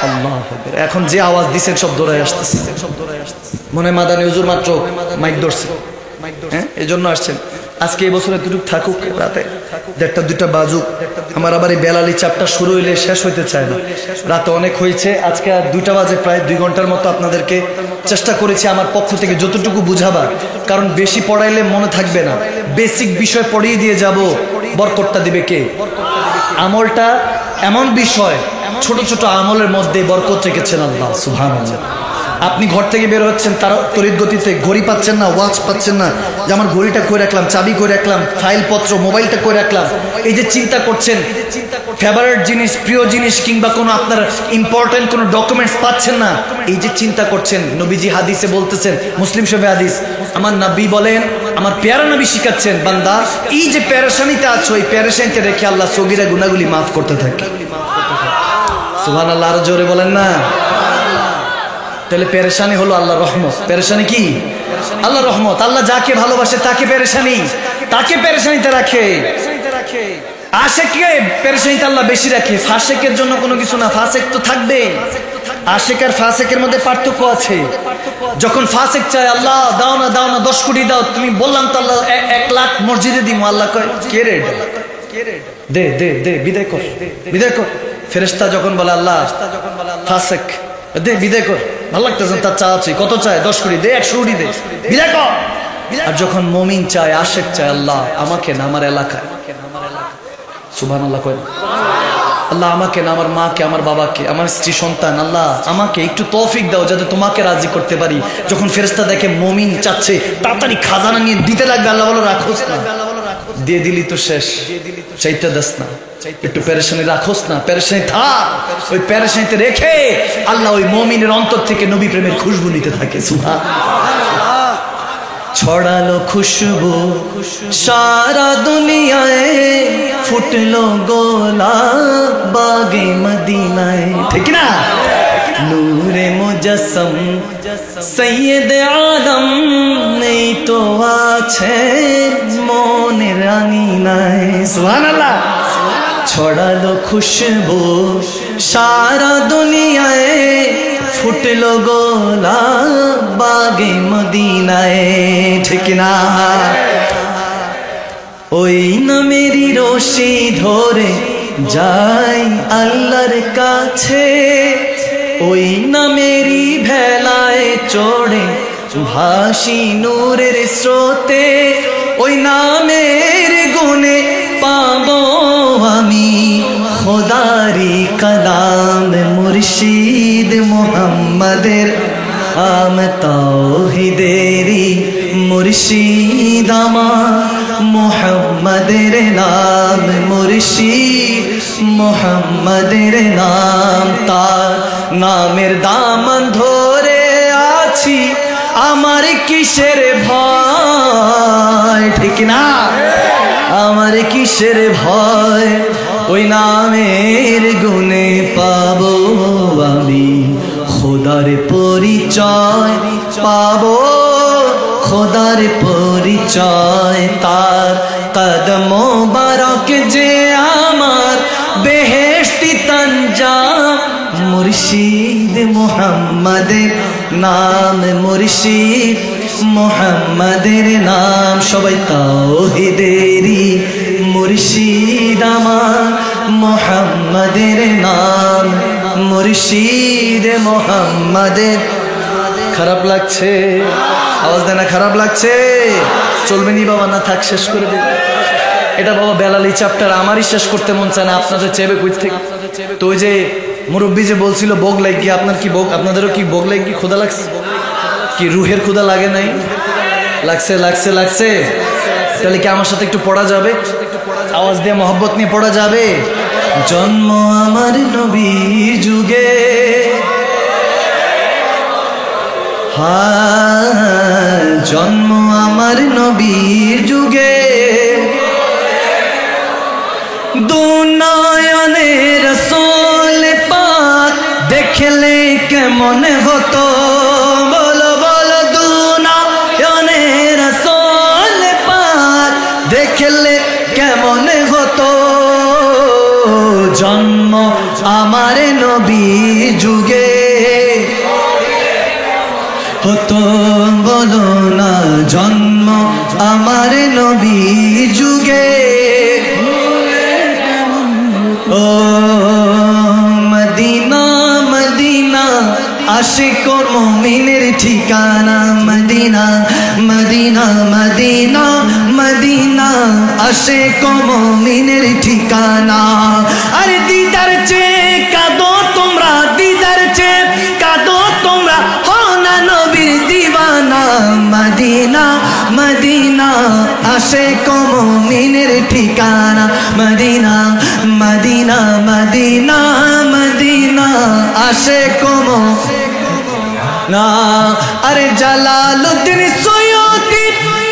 আল্লাহু আকবার। এখন যে আওয়াজ দিছেন সব দৌড়ায় আসতেছে, মনে হয় মাদানী হুজুর মাত্র মাইক ধরছে, হ্যাঁ এই জন্য আসছেন। আজকে এই বছর এতটুকু থাকুক, রাতে 1টা-2টা বাজুক। আমার আবার এই বেলালি চাপটা শুরু হইলে শেষ হইতে চায় না। রাতে অনেক হয়েছে, আজকে 2টা বাজে, প্রায় 2 ঘন্টার মতো আপনাদেরকে চেষ্টা করেছি আমার পক্ষ থেকে যতটুকু বুঝাবার। কারণ বেশি পড়াইলে মনে থাকবে না, বেসিক বিষয় পড়িয়ে দিয়ে যাব, বরকতটা দিবে কে? আমলটা এমন বিষয়, ছোট ছোট আমলের মধ্যে বরকত রেখেছেন আল্লাহ সুবহানাল্লাহ। আপনি ঘর থেকে বের হচ্ছেন, তার তড়িৎ গতিতে ঘড়ি পাচ্ছেন না, ওয়াচ পাচ্ছেন না, যে আমার ঘড়িটা করে রাখলাম, চাবি করে রাখলাম, ফাইলপত্র মোবাইলটা করে রাখলাম। এই যে চিন্তা করছেন, ফেভারিট জিনিস, প্রিয় জিনিস, কিংবা কোনো আপনার ইম্পর্টেন্ট কোনো ডকুমেন্টস পাচ্ছেন না, এই যে চিন্তা করছেন। নবীজি হাদিসে বলতেছেন, মুসলিম শরীফে হাদিস, আমার নবী বলেন, আমার প্যারা নবী শিখাচ্ছেন, বান্দা এই যে পেরেশানিতে আছো, এই পেরেশানিতে রেখে আল্লাহ সগীরা গুনাহগুলি মাফ করতে থাকে। সুবহানাল্লাহ, আরো জোরে বলেন না। তাহলে পেরেশানি হলো আল্লাহর রহমত। পেরেশানি কি? আল্লাহর রহমত। আল্লাহ যাকে ভালোবাসে তাকে পেরেশানিতে রাখে। আশেককে পেরেশানিতে আল্লাহ বেশি রাখে, ফাসেকের জন্য কোনো কিছু না। ফাসেক তো থাকবে, আশেক আর ফাসেকের মধ্যে পার্থক্য আছে। যখন ফাসেক চায় আল্লাহ দাও না দাও না 10 কোটি দাও, তুমি বললাম তো আল্লাহ 1 লাখ মসজিদে দিব, আল্লাহ কয় কে রে দে দে দে বিদায় কর বিদায় কর। ফেরেশতা যখন বলে আল্লাহ ফাসেক দে বিদায় কর, ভালো লাগতেছে তার চা আছে, কত চায় 10 কোটি দে, 100 কোটি দে, বিদায় কর। আর যখন মুমিন চায়, আশেক চায় আল্লাহ আমাকে না আমার এলাকায়, সুবহানাল্লাহ কয় আল্লাহ আমাকে না আমার মাকে আমার বাবাকে আমার স্ত্রী সন্তান, আল্লাহ আমাকে একটু তৌফিক দাও যাতে তোমাকে রাজি করতে পারি। যখন ফেরেশতা দেখে মুমিন চাচ্ছে, তাড়াতাড়ি খাজানা নিয়ে দিতে লাগবে, আল্লাহ বলো রাখোস না, দিয়ে দিলি তো শেষ, চাইতে দাস না, একটু পেরেশানি রাখোস না, পেরেশানি থাক। ওই পেরেশানিতে রেখে আল্লাহ ওই মুমিনের অন্তর থেকে নবী প্রেমের খুশবু নিতে থাকে। সুবহানাল্লাহ। ছড়ালো খুশবু সারা দুনিয়ায়, ফুটলো গোলাপ বাগে মদিনায়, ঠিক না? নূরে মুজাসসম সৈয়দ আলম নেই তো আছে মনের আঙিনায়। সুবহানাল্লাহ। ছড়ালো খুশবু সারা দুনিয়ায়, ফুটলো গোলাপ বাগে মদিনায়, ঠিক না? ওই নামেরই রশি ধরে যাই আল্লাহর কাছে, ওই নামেরই ভেলায় চড়ে ভাসি নূরের স্রোতে, ওই নামের গুণে পাবো আমি খোদারি কালাম মুর্শিদ মুহাম্মাদের আম তাওহীদেরি মুর্শিদ আমার মুহাম্মাদের নাম, মুর্শিদ মুহাম্মাদের নাম। তার নামের দামান ধরে আছি, আমার কিসের ভয়, ঠিক না? আমার কিসের ভয়, ওই নামের গুণে পাবো আমি খোদার পরিচয়, পাবো খোদার পরিচয়। তার কদম মোবারক যে আমার বেহেশতি তঞ্জাম, মুর্শিদ মুহাম্মাদের নাম, মুর্শিদ মুহাম্মাদের নাম। সবাই তাওহীদেরি মুর্শিদ আমার মুহাম্মাদের নাম, মুর্শিদ মুহাম্মাদের। খারাপ লাগছে? আওয়াজ দেয় না খারাপ লাগছে? চলবে নি বাবা, না থাক শেষ করে দেব এটা বাবা। বেলালি চ্যাপ্টার আমারই শেষ করতে মন চায় না, আপনাদের চেবে কই থেকে। তো ওই যে মুরব্বী যে বলছিল ভোগ লাগি, আপনার কি ভোগ, আপনাদেরও কি ভোগ লাগি? ক্ষুধা লাগছে কি? রুহের ক্ষুধা লাগে নাই? লাগছে লাগছে লাগছে। তাহলে কি আমার সাথে একটু পড়া যাবে? আওয়াজ দিয়ে মহব্বত নিয়ে পড়া যাবে? জন্ম আমার নবীর যুগে, হ্যাঁ জন্ম আমার নবীর যুগে, দুনয়নে রাসূল পাক দেখলে কেমন হতো, বলো বলো। দুনয়নে রাসূল পাক দেখলে কেমন হতো, জন্ম আমার নবীর যুগে হতো, বলো না জন্ম আমার নবীর যুগে। ও মদিনা মদিনা আশিক ও মুমিনের ঠিকানা, মদিনা মদিনা মদিনা মদিনা আশিক ও মুমিনের ঠিকানা। আরে দিদার চেয়ে কাঁদো তোমরা, দিদার চেয়ে কাঁদো তোমরা, হো না নবীর দিওয়ানা। মদিনা মদিনা আশিক ও মুমিনের ঠিকানা, মদিনা মদিনা মদিনা মদিনা আশিক ও মুমিনা। আরে জালালউদ্দিন সৈয়দী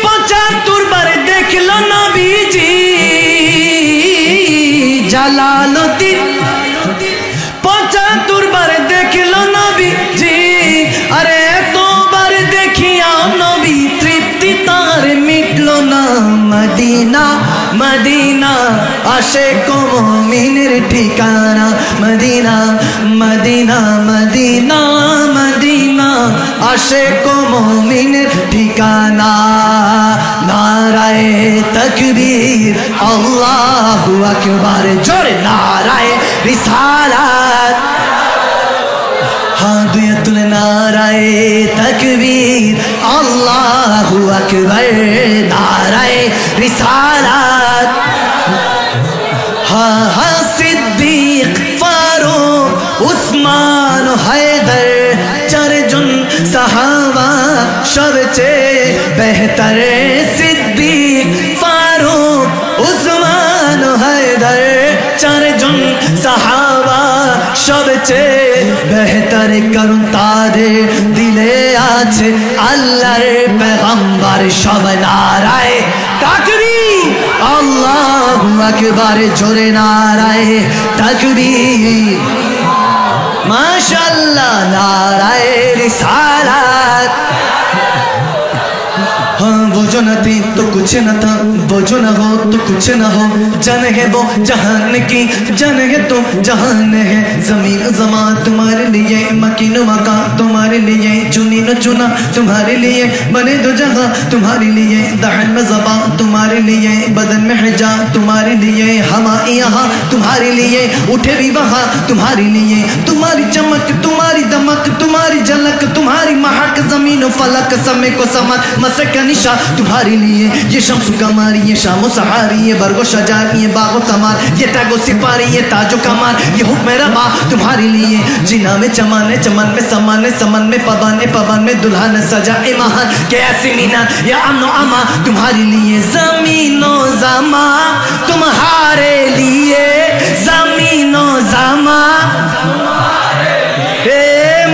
75 বার দেখলো নবীজি, জালালউদ্দিন 75 বার দেখলো নবীজি। আরে এতবার দেখিয়া নবী তৃপ্তি তার মিটলো না, মদিনা মদিনা আশিক মুমিনের ঠিকানা মদিনা মদিনা মদিনা মদিনা আশিক মুমিনের ঠিকানা নারায়ে তাকবীর আল্লাহু আকবার জোরে নারায়ে রিসালাত हाँ दुआ तुले नाराए तकबीर अल्लाहु अकबर नाराए रिसालत हाँ हाँ सिद्दीक फारूक उस्मान हैदर चारजन सहाबा सबचेয়ে बेहतर सिद्दीक फारूक उस्मान हैदर चारजन सहाबा सबचেয়ে बेहतर करुण तारे दिले आछे अल्लाहर पैगम्बर सब नाराए ताकबीर अल्लाहु अकबर जोरे नाराए ताकबीर माशाअल्लाह नाराए रिसालत हाँ वो जो न थी तो कुछ न था वो जो न हो तो कुछ न हो जन है वो जहान की जन है तो जहान है जमीन जमा तुम्हारे लिए मकीन मका तुम्हारे लिए चुनी न चुना तुम्हारे लिए बने दो जगह तुम्हारे लिए दहन में ज़बा तुम्हारे लिए बदन में हिजा तुम्हारे लिए हवा यहाँ तुम्हारे लिए उठे भी वहाँ तुम्हारे लिए तुम्हारी चमक तुम्हारी दमक तुम्हारी झलक तुम्हारी महक जमीन फलक समय को समझ मसक निशा तुम्हारे लिए ये शम्सु कमारी ये शामो सहारी ये बरगो शजारी ये बागो तमार ये तागो सिपारी ये ताजो कमार ये हुक्म रबा तुम्हारे लिए जिना में चमाने चमन में समाने समन में पबाने पवन में दुल्हन सजाए महान कैसी मीना या अमनो अमा तुम्हारे लिए जमीनो जमा तुम्हारे लिए जमीनो जमा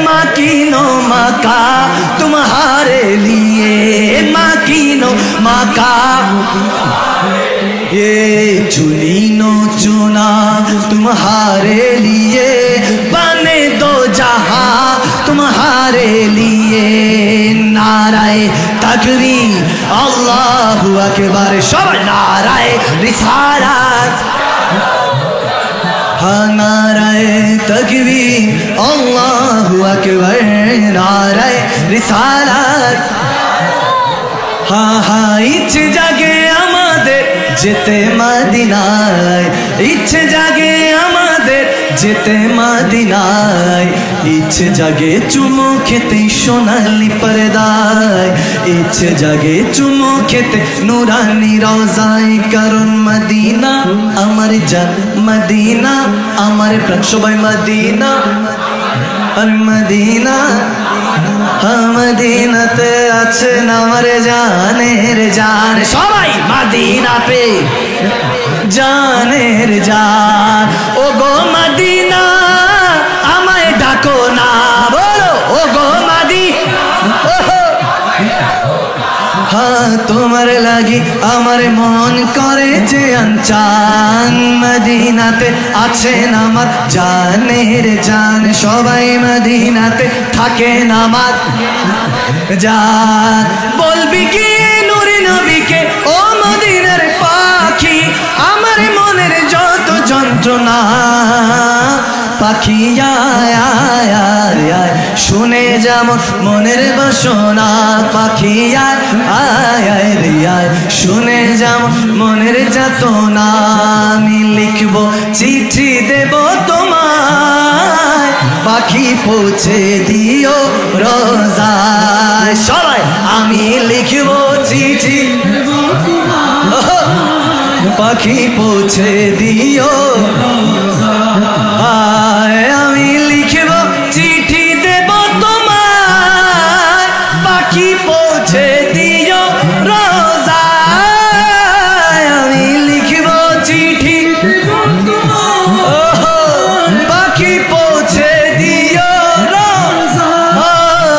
माकीनो मका तुम्हारे लिए माकीनो मका ये चुनीनो चुना तुम्हारे लिए बने दो जहां तुम्हारे लिए नाराए तकबीर अल्लाहु अकबर सब नाराए रिसालत हाँ नाराए तकबीर अल्लाहु अकबर नाराए रिसालत हाँ हाँ इच्छे जागे आमादेर जेते मदीनाय इच्छे जागे आमादेर जेते मदीनाय इच्छे जागे चुमो खेते सोनाली पर्दाय इच्छे जागे चुमो खेते नूरानी रोजाय कारण मदीना आमार जान मदीना आमार प्राण सबाई मदीना और मदीना हाँ मदीनाते आछे आमार जानेर जान सबाई मदीना पे जानेर जान ओ गो मदीना आमाय डाको ना बोलो ओ गो हाँ तुम्हार लागी आमार मन करे जे अनचान मदीनाते आछेन आमार जानेर जान सबाई मदीनाते थाकेन आमार जान बोलबी कि नूरे नबी के ओ मदीनार पाखी आमार मनेर जत যন্ত্রণা পাখি আয় আয় আয় আয় শুনে যেমন মনের বাসনা পাখি আয় আয় আয় রে আয় শুনে যেমন মনের যাতনা আমি লিখবো চিঠি দেব তোমায় পাখি পৌঁছে দিও রোজায় সবাই আমি লিখবো চিঠি পাখি পৌঁছে দিও আমি লিখব চিঠি দেব তোমায় পাখি পৌঁছে দিও রোজায় আমি লিখব চিঠি পাখি পৌঁছে দিও রোজায়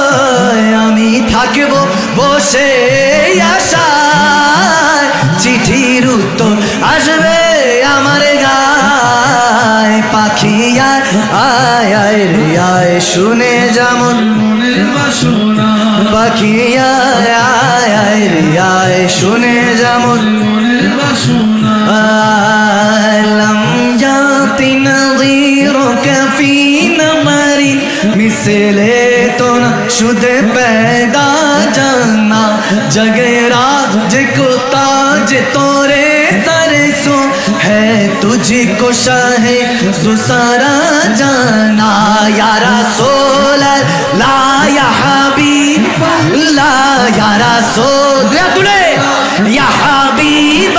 আমি থাকব বসে আশায় চিঠির উত্তর আসবে আমার গায় পাখি আয় আয় আয় রে আয় শুনে যেমন মনের বাসনা পাখি আয় আয় আয় রে আয় শুনে যেমন মনের বাসনা जगे राज को ताज तोरे सरे सो है तुझको शाहे तू सारा जाना या रसूल ला या हबीब ला या रसूल या तुले या हबीब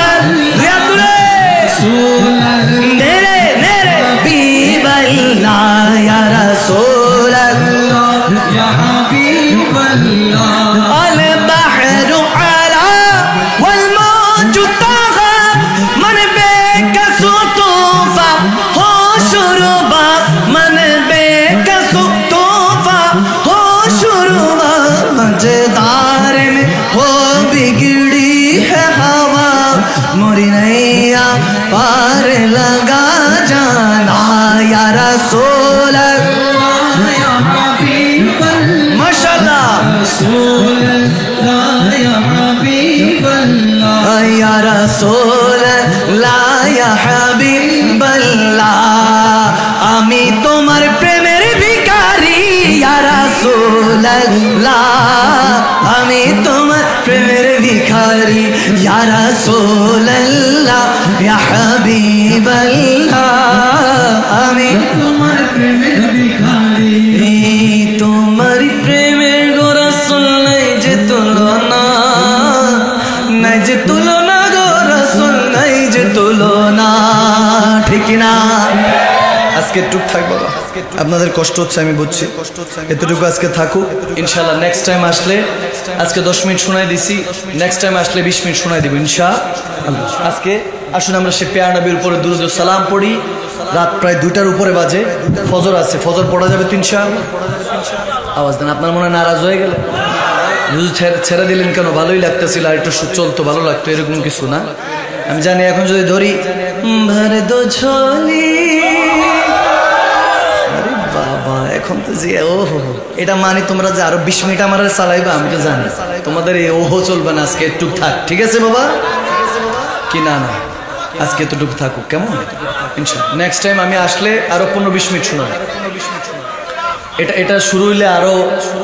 या तुले मेरे मेरे हबीब ला या रसूल या हबीब अल बहर अला वल मौज तगा मन बेकसो तूफा हो शुरुबा मन बेकसो तूफा हो शुरुबा मजेदार में हो बिगड़ी है हवा मोरी नैया पार लगा जाना या रसूल या हबीब माशाअल्लाह रसूल या हबीब या रसूल ला या हबीब আমি তোমার প্রেমের ভিখারি ইয়া রাসূলুল্লাহ আমি তোমার প্রেমের ভিখারি ইয়া রাসূলুল্লাহ ইয়া হাবিবাল্লাহ আমি তোমার প্রেমের ভিখারি তোমার প্রেমের গো রাসূল নাই যে তুলনা নাই যে তুলনা গো রাসূল নাই যে তুলনা ঠিক না আজকে টুক থাক বাবা আপনাদের কষ্ট হচ্ছে আমি বুঝছি এতটুকু আজকে থাকুক ইনশাআল্লাহ নেক্সট টাইম আসলে আজকে 10 মিনিট শোনাই দিছি নেক্সট টাইম আসলে 20 মিনিট শোনাই দিব ইনশাআল্লাহ আজকে আসুন আমরা সে পেয়ার নবীর উপরে দুরূদ ও সালাম পড়ি রাত প্রায় 2টার উপরে বাজে ফজর আছে ফজর পড়া যাবে তো ইনশাআল্লাহ আওয়াজ দেন আপনার মনে নারাজ হয়ে গেল বুঝু ছেড়ে দিলেন কেন ভালোই লাগতেছিল আর একটু চলতো ভালো লাগতো এরকম কিছু না আমি জানি এখন যদি ধরি ভর দো ঝোলি আরে বাবা এখন তো যে ওহো এটা মানে তোমরা যে আরো 20 মিনিট আমার চালাইবা আমি তো জানি তোমাদের এই ওহো চলবে না আজকে একটু থাক ঠিক আছে বাবা কি না না আজকে এতটুকু থাকুক কেমন ইনশাআল্লাহ নেক্সট টাইম আমি আসলে আরো 15-20 মিনিট শোনাবো এটা শুরু হইলে আরো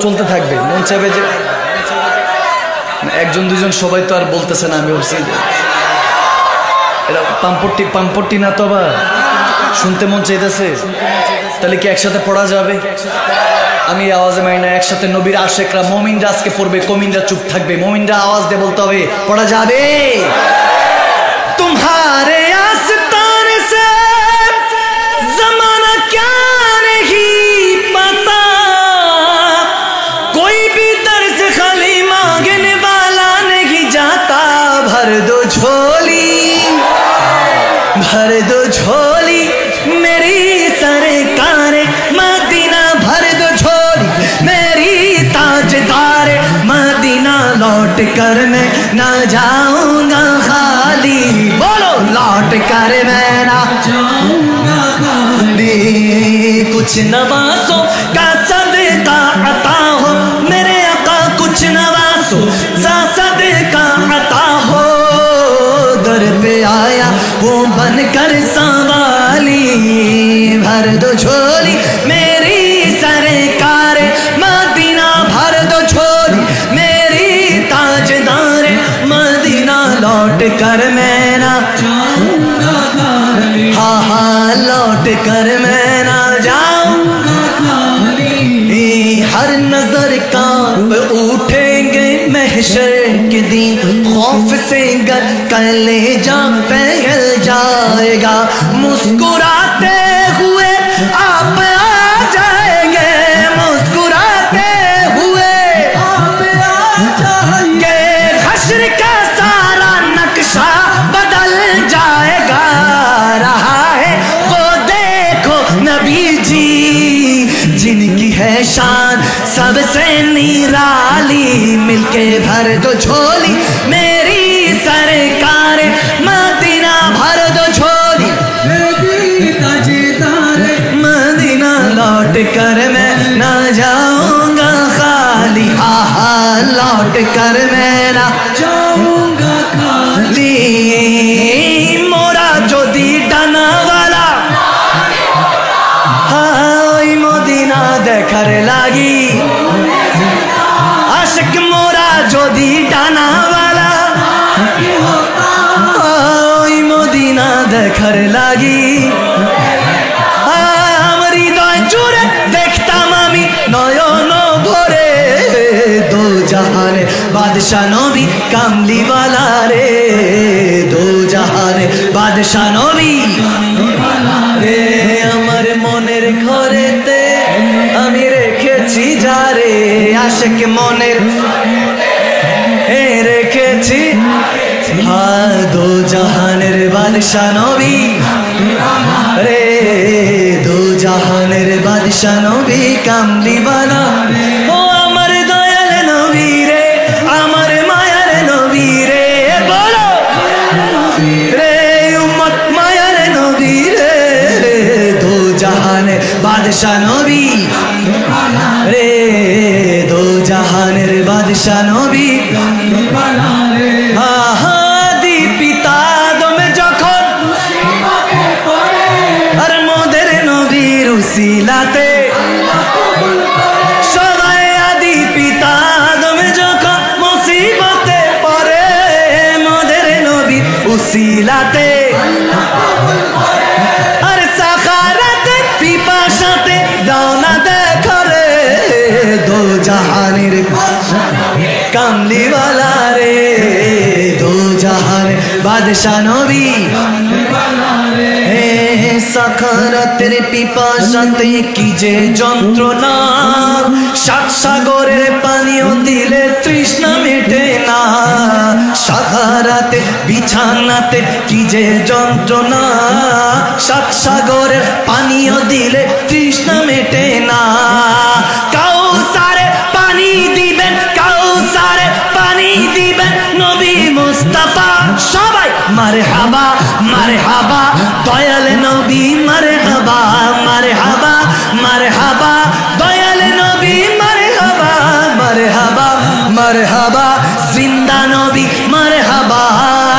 চলতে থাকবে মন চাইবে যে একজন দুজন সবাই তো আর বলতেছে না আমি বলছি এটা পাম্পট্টি না তো আবার শুনতে মন চাইতেছে তাহলে কি একসাথে পড়া যাবে আমি আওয়াজে মাইনা একসাথে নবীর আশেকরা মুমিনরা আজকে পড়বে কমিনরা চুপ থাকবে মুমিনরা আওয়াজ দিয়ে বলতে হবে পড়া যাবে तुम्हारे आस्ताने से जमाना क्या नहीं पता कोई भी दर्द खाली मांगने वाला नहीं जाता भर दो झोली मेरी सरकार मदीना भर दो झोली मेरी ताजदार मदीना लौट कर मैं ना जाऊंगा खाली बोलो लौट कर मैं ना जाऊंगा खाली कुछ नवासों का सदका अता हो मेरे आका कुछ नवासों का सदका अता हो दर पे आया वो बनकर संभाली भर दो झोली मेरी सरकार मदीना भर दो झोली मेरी ताजदार मदीना लौट कर मैं ना जाऊंगा खाली हाँ हाँ लौट कर मैं ना जाऊंगा खाली हर नजर कांप उठेंगे महशर के दिन खौफ से कलेजा पिघल जाएगा मुस्कुराते हुए आप आ जाएंगे मुस्कुराते हुए आप आ जाएंगे हश्र का सारा नक्शा बदल जाएगा रहा है वो देखो नबी जी जिनकी है शान सबसे निराली मिलके भर दो झोली मेरी सरकार मदीना भर दो झोली मदीना लौट कर मैं ना जाऊंगा खाली हा हा लौट कर मैं ना जाऊंगा खाली मोरा जोदी डाना वाला हाय मदीना देखार लागी आशिक मोरा जो যদি ডানাওয়ালা ওই মদিনা দেখার লাগি আমার হৃদয় জুড়ে দেখতাম আমি নয়ন ভরে দো জাহানে বাদশা নবী কামলিওয়ালা রে দো জাহানে বাদশা নবী রে আমার মনের ঘরেতে আমি রেখেছি যারে আশেক মনের রেখেছি দো জাহানের বাদশা নবী রে দো জাহানের বাদশা নবী কামলিওয়ালা ও আমার দয়াল নবী রে আমার মায়ার নবী রে বলো রে উম্মত মায়ার নবী রে দো জাহানের বাদশা নবী রে দো জাহানের বাদশা নবী আহাদি পিতা দমে যখন আর মোদের নবীর উসিলাতে সবাই আদি পিতা দমে যখন মুসিবতে পড়ে মোদের নবীর উসিলাতে আর সাখারাতে পিপাসাতে দাওনা দেখরে দো জাহানের কামলিওয়ালা রে দো জাহানের বাদশা নবী সাখারাতের পিপাসাতে কি যে যন্ত্রণা সাত সাগরের পানিও দিলে তৃষ্ণা মেটে না সাখারাতে বিছানাতে কি যে যন্ত্রণা সাত সাগরের পানিও দিলে তৃষ্ণা মেটে না কাউসারে পানি দিবেন কাউসারে পানি দিবেন নবী মুস্তাফা সবাই মারহাবা মারহাবা দয়াল নবী মারহাবা মারহাবা মারহাবা দয়াল নবী মারহাবা মারহাবা মারহাবা জিন্দা নবী মারহাবা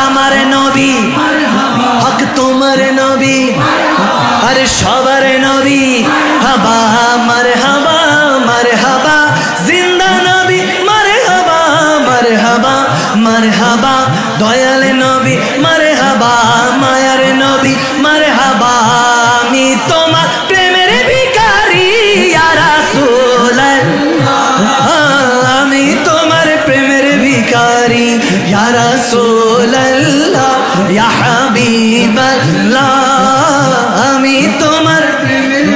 আমার নবী হক তোমার নবী আরে সবার নবী হাবা মারহাবা মারহাবা জিন্দা নবী মারহাবা মারহাবা মারহাবা দয়াল নবী মারহাবা মায়ার নবী মারহাবা আমি তোমার প্রেমের ভিখারি ইয়া রাসূলুল্লাহ আমি তোমার প্রেমের ভিখারি ইয়া রাসূলুল্লাহ ইয়া হাবিবাল্লাহ আমি তোমার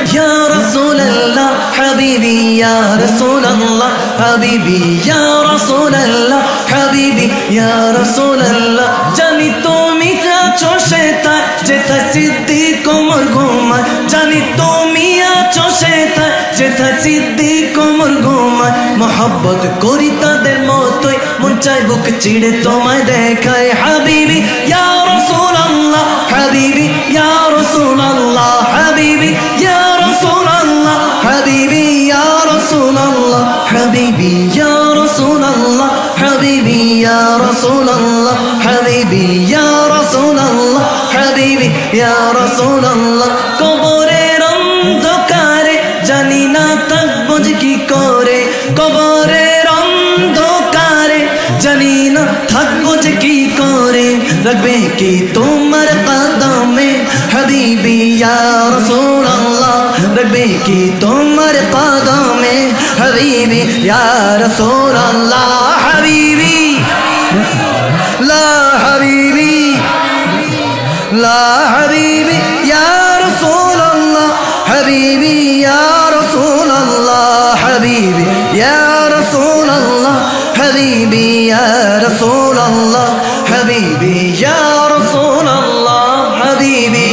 ইয়া রাসূলুল্লাহ হাবিবি ইয়া রাসূলুল্লাহ হাবিবি ইয়া রাসূলুল্লাহ হাবিবি ইয়া রাসূলুল্লাহ জানি তুমি আছো সেটা যেটা সিদ্দিক ওমর ঘুমায় জানি তুমি আছো সেটা যেটা সিদ্দিক ওমর ঘুমায় মোহাব্বত করি তাদের মতোই মন চাই বুক চিড়ে তোমায় দেখায় হাবিবি ইয়া রাসূলুল্লাহ হাবিবি ইয়া রাসূলুল্লাহ হাবিবি ইয়া রাসূলুল্লাহ হাবিবি ইয়া রাসূলুল্লাহ হাবিবি ইয়া রাসূলুল্লাহ হাবিবি ইয়া রাসূলুল্লাহ হাবিবি ইয়া রাসূলুল্লাহ হাবিবি ইয়া রাসূলুল্লাহ কবরের অন্ধকারে জানি না থাকবো যে কি করে কবরের অন্ধকারে জানি না থাকবো যে কি করে রাখবে কি তোমার কদমে হাবিবি ইয়া রাসূলুল্লাহ রাখবে কি তোমার কদমে হাবিবি ইয়া রাসূলুল্লাহ হাবিবি লা হাবিবি লা হাবিবি ইয়া রাসূলুল্লাহ হাবিবি ইয়া রাসূলুল্লাহ হাবিবি ইয়া রাসূলুল্লাহ হাবিবি ইয়া রাসূলুল্লাহ হাবিবি ইয়া রাসূলুল্লাহ হাবিবি